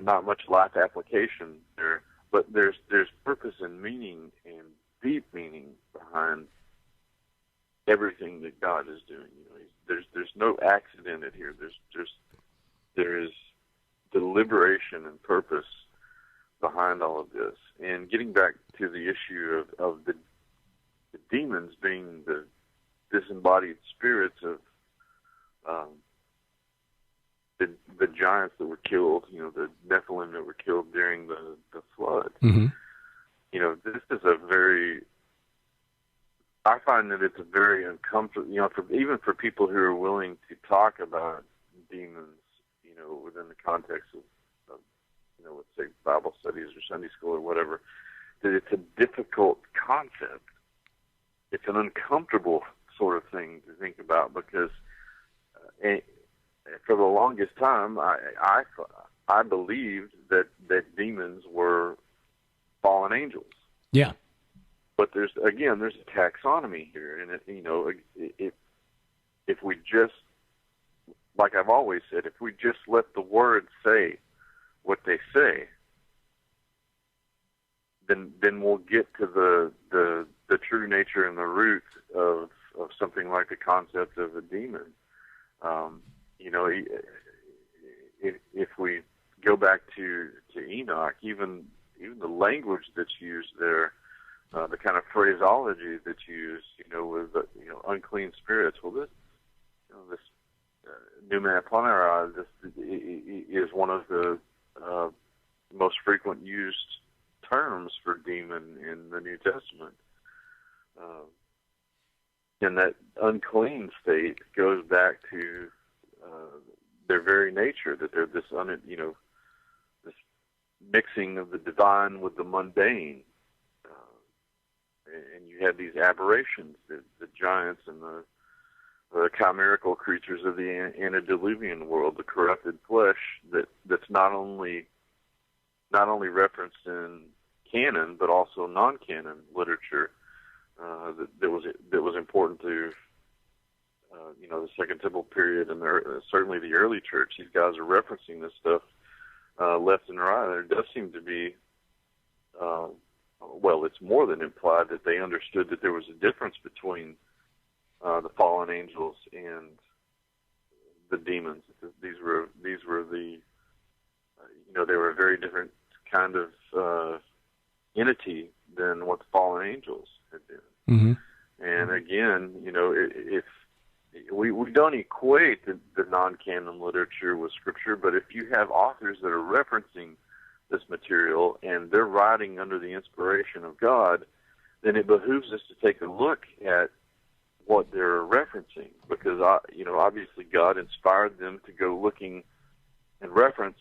not much life application there. But there's purpose and meaning and deep meaning behind everything that God is doing. There's no accident in here. There is deliberation and purpose behind all of this. And getting back to the issue of the demons being the disembodied spirits of the giants that were killed, the Nephilim that were killed during the flood. Mm-hmm. This is I find that it's a very uncomfortable, even for people who are willing to talk about demons, within the context of let's say Bible studies or Sunday school or whatever, that it's a difficult concept. It's an uncomfortable sort of thing to think about because for the longest time, I believed that demons were fallen angels. Yeah. But there's a taxonomy here, and if we just, like I've always said, if we just let the words say what they say, then we'll get to the true nature and the root of something like the concept of a demon. If we go back to Enoch, even the language that's used there, the kind of phraseology that's used, with unclean spirits. Well, this Pneuma Planera, this is one of the most frequent used terms for demon in the New Testament. And that unclean state goes back to their very nature, that they're this mixing of the divine with the mundane. And you have these aberrations, the giants and the chimerical creatures of the antediluvian world, the corrupted flesh that's not only referenced in canon but also non-canon literature that was important to the Second Temple period and certainly the early church. These guys are referencing this stuff left and right. There does seem to be well, it's more than implied that they understood that there was a difference between the fallen angels and the demons. These were the they were a very different kind of entity than what the fallen angels had been. Mm-hmm. And again, if we don't equate the non-canon literature with Scripture, but if you have authors that are referencing this material and they're writing under the inspiration of God, then it behooves us to take a look at what they're referencing, because obviously God inspired them to go looking and reference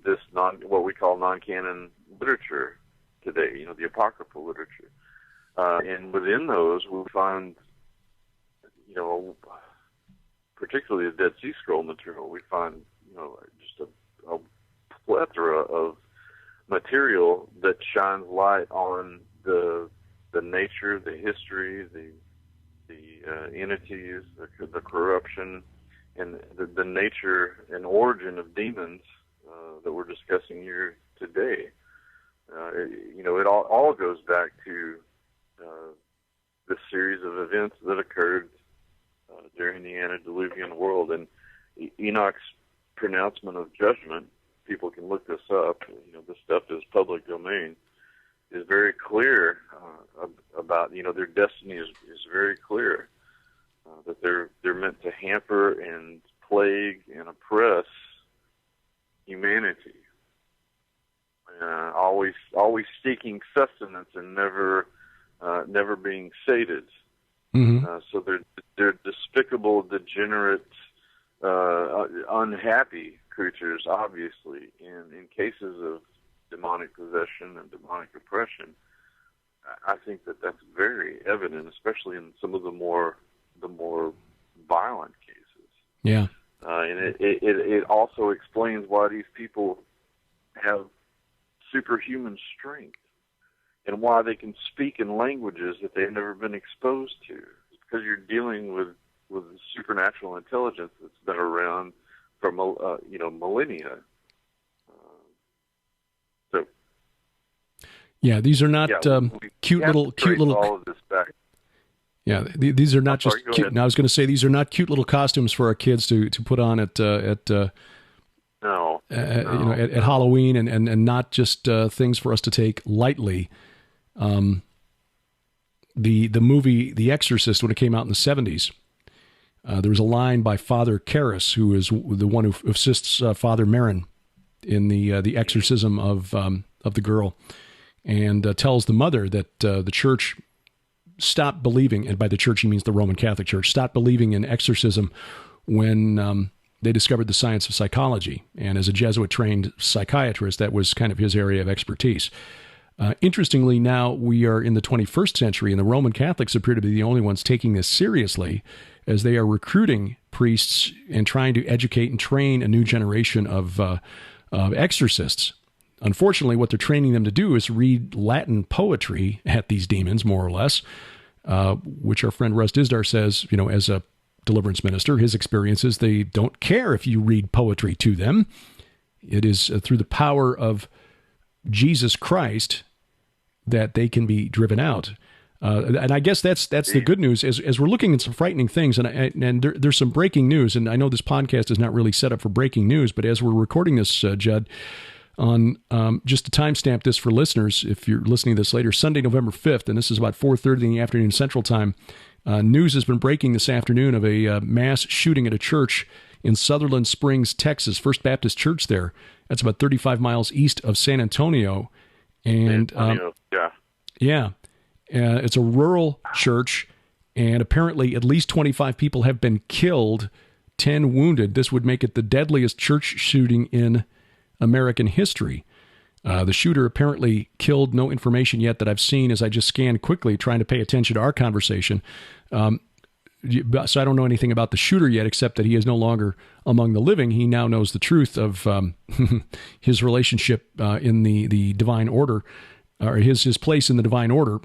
this what we call non-canon literature today, the apocryphal literature, and within those we find particularly the Dead Sea Scroll material, we find just a plethora of material that shines light on the nature, the history, the entities, the corruption, and the nature and origin of demons that we're discussing here today. It all goes back to this series of events that occurred during the antediluvian world. And Enoch's pronouncement of judgment, people can look this up, this stuff is public domain, is very clear about, their destiny is very clear, that they're meant to hamper and plague and oppress humanity, always seeking sustenance and never being sated. Mm-hmm. So they're despicable, degenerate, unhappy creatures, obviously. And in cases of demonic possession and demonic oppression, I think that's very evident, especially in some of the more violent cases. Yeah. And it also explains why these people have superhuman strength and why they can speak in languages that they've never been exposed to. It's because you're dealing with supernatural intelligence that's been around for millennia. Yeah, these are not cute little. All of this back. Yeah, these are not just cute. Ahead. Now, I was going to say these are not cute little costumes for our kids to put on at No. at Halloween, and not just things for us to take lightly. The movie The Exorcist, when it came out in the 70s, there was a line by Father Karras, who is the one who assists Father Merrin in the exorcism of the girl, and tells the mother that the church stopped believing, and by the church he means the Roman Catholic Church, stopped believing in exorcism when they discovered the science of psychology. And as a Jesuit-trained psychiatrist, that was kind of his area of expertise. Interestingly, now we are in the 21st century, and the Roman Catholics appear to be the only ones taking this seriously, as they are recruiting priests and trying to educate and train a new generation of exorcists. Unfortunately, what they're training them to do is read Latin poetry at these demons, more or less, which our friend Russ Dizdar says, as a deliverance minister, his experience is they don't care if you read poetry to them. It is through the power of Jesus Christ that they can be driven out. And I guess that's the good news. As we're looking at some frightening things, and there's some breaking news, and I know this podcast is not really set up for breaking news, but as we're recording this, Judd, on just to timestamp this for listeners, if you're listening to this later, Sunday, November 5th, and this is about 4:30 in the afternoon Central Time, news has been breaking this afternoon of a mass shooting at a church in Sutherland Springs, Texas, First Baptist Church there. That's about 35 miles east of San Antonio. And it's a rural church, and apparently at least 25 people have been killed, 10 wounded. This would make it the deadliest church shooting in American history. The shooter apparently killed, no information yet that I've seen as I just scanned quickly trying to pay attention to our conversation. So I don't know anything about the shooter yet, except that he is no longer among the living. He now knows the truth of his relationship in the divine order, or his place in the divine order.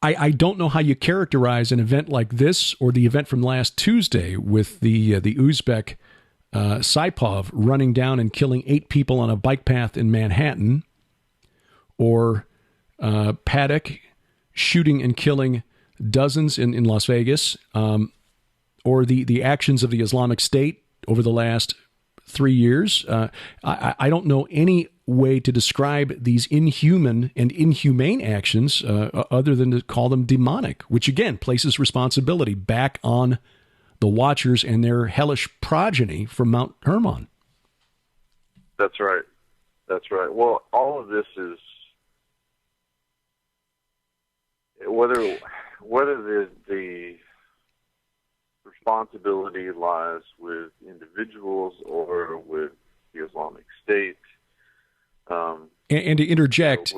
I don't know how you characterize an event like this or the event from last Tuesday with the Uzbek Saipov running down and killing 8 people on a bike path in Manhattan, or Paddock shooting and killing dozens in Las Vegas, or the actions of the Islamic State over the last 3 years. I don't know any way to describe these inhuman and inhumane actions other than to call them demonic, which again places responsibility back on the Watchers and their hellish progeny from Mount Hermon. That's right. That's right. Well, all of this is whether the responsibility lies with individuals or with the Islamic State. And to interject,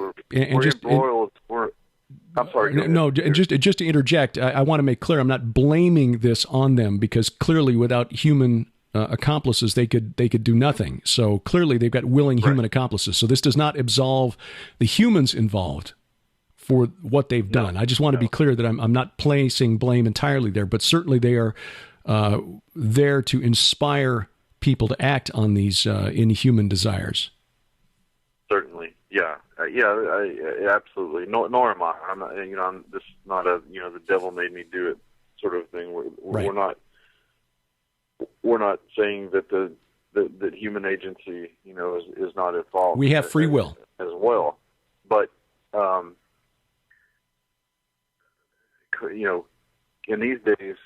I'm sorry. Just to interject, I want to make clear I'm not blaming this on them, because clearly without human accomplices they could do nothing. So clearly they've got willing human accomplices. So this does not absolve the humans involved for what they've done. I just want to be clear that I'm not placing blame entirely there, but certainly they are there to inspire people to act on these inhuman desires. Certainly, yeah, absolutely. Nor am I. I'm not. I'm this not a the devil made me do it sort of thing. We're not saying that that human agency is not at fault. We have free will as well, but in these days,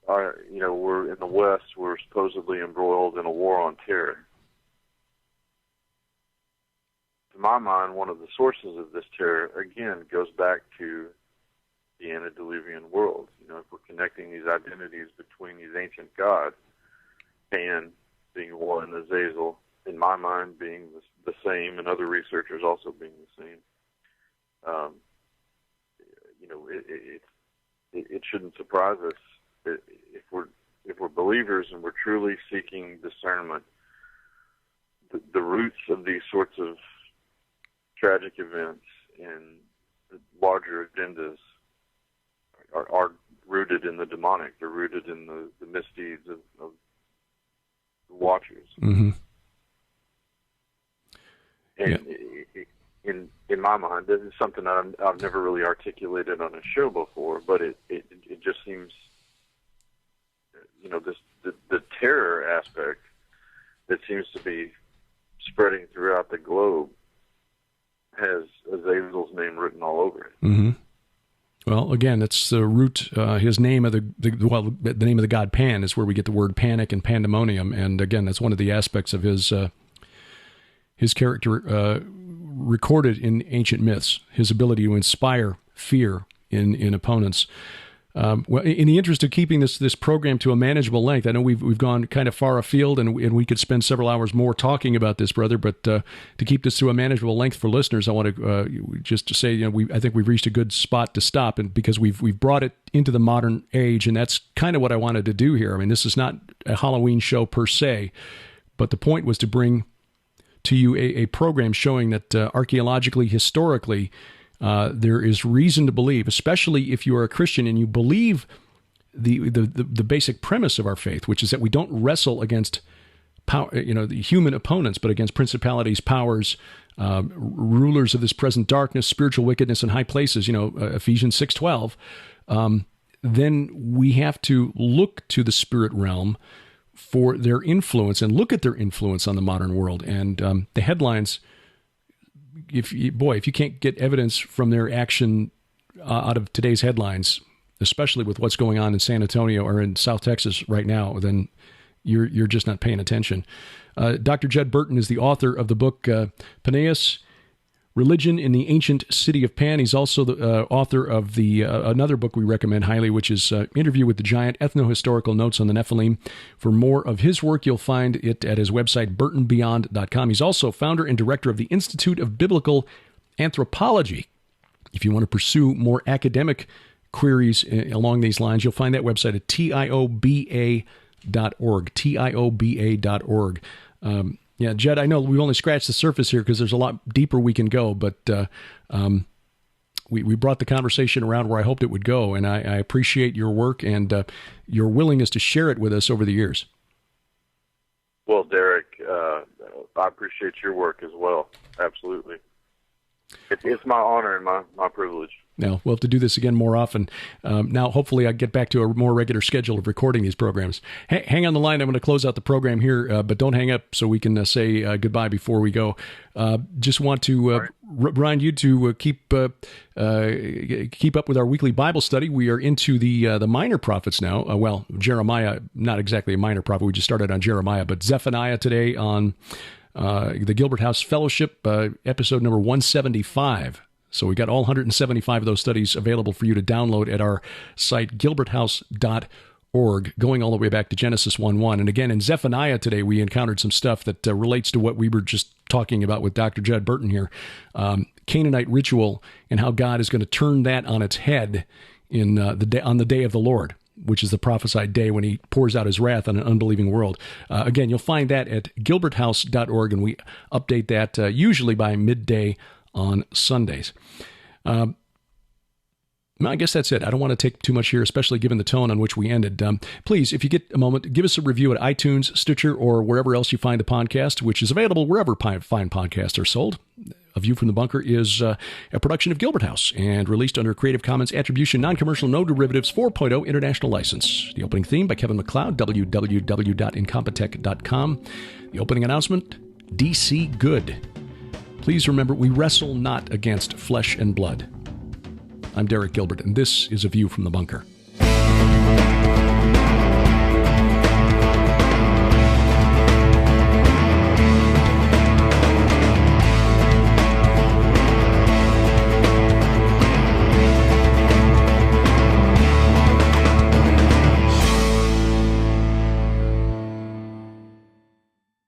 we're in the West. We're supposedly embroiled in a war on terror. To my mind, one of the sources of this terror, again, goes back to the antediluvian world. If we're connecting these identities between these ancient gods, Pan being one, Azazel, in my mind, being the same, and other researchers also being the same, it shouldn't surprise us if we're believers and we're truly seeking discernment. The roots of these sorts of tragic events and larger agendas are rooted in the demonic. They're rooted in the misdeeds of the Watchers. Mm-hmm. And in my mind, this is something that I've never really articulated on a show before, but it just seems, the terror aspect that seems to be spreading throughout the globe has Azazel's name written all over it. Mm-hmm. Well, again, that's the root. His name of the name of the god Pan is where we get the word panic and pandemonium, and again, that's one of the aspects of his character recorded in ancient myths. His ability to inspire fear in opponents. Well, in the interest of keeping this program to a manageable length, I know we've gone kind of far afield, and we could spend several hours more talking about this, brother. But to keep this to a manageable length for listeners, I want to just to say, I think we've reached a good spot to stop, and because we've brought it into the modern age, and that's kind of what I wanted to do here. I mean, this is not a Halloween show per se, but the point was to bring to you a program showing that archaeologically, historically, there is reason to believe, especially if you are a Christian and you believe the basic premise of our faith, which is that we don't wrestle against power, the human opponents, but against principalities, powers, rulers of this present darkness, spiritual wickedness in high places. Ephesians 6:12. Then we have to look to the spirit realm for their influence and look at their influence on the modern world. And the headlines, if you can't get evidence from their action out of today's headlines, especially with what's going on in San Antonio or in South Texas right now, then you're just not paying attention. Dr. Judd Burton is the author of the book Paneas, Religion in the Ancient City of Pan. He's also the author of the another book we recommend highly, which is Interview with the Giant, Ethno-Historical Notes on the Nephilim. For more of his work, you'll find it at his website, burtonbeyond.com. He's also founder and director of the Institute of Biblical Anthropology. If you want to pursue more academic queries along these lines, you'll find that website at tioba.org, tioba.org. Yeah, Judd, I know we've only scratched the surface here because there's a lot deeper we can go, but we brought the conversation around where I hoped it would go, and I appreciate your work and your willingness to share it with us over the years. Well, Derek, I appreciate your work as well. Absolutely. It's my honor and my privilege. Now, we'll have to do this again more often. Now, hopefully, I get back to a more regular schedule of recording these programs. Hang on the line. I'm going to close out the program here, but don't hang up so we can say goodbye before we go. Just want to remind you to keep up with our weekly Bible study. We are into the minor prophets now. Well, Jeremiah, not exactly a minor prophet. We just started on Jeremiah, but Zephaniah today on the Gilbert House Fellowship, episode number 175. So we got all 175 of those studies available for you to download at our site, gilberthouse.org, going all the way back to Genesis 1:1. And again, in Zephaniah today, we encountered some stuff that relates to what we were just talking about with Dr. Judd Burton here. Canaanite ritual and how God is going to turn that on its head on the day of the Lord, which is the prophesied day when he pours out his wrath on an unbelieving world. Again, you'll find that at gilberthouse.org, and we update that usually by midday on Sundays. I guess that's it. I don't want to take too much here, especially given the tone on which we ended. Please, if you get a moment, give us a review at iTunes, Stitcher, or wherever else you find the podcast, which is available wherever fine podcasts are sold. A View from the Bunker is a production of Gilbert House and released under Creative Commons Attribution, Non-Commercial, No Derivatives 4.0 International License. The opening theme by Kevin MacLeod, www.incompetech.com. The opening announcement, DC Good. Please remember, we wrestle not against flesh and blood. I'm Derek Gilbert, and this is A View from the Bunker.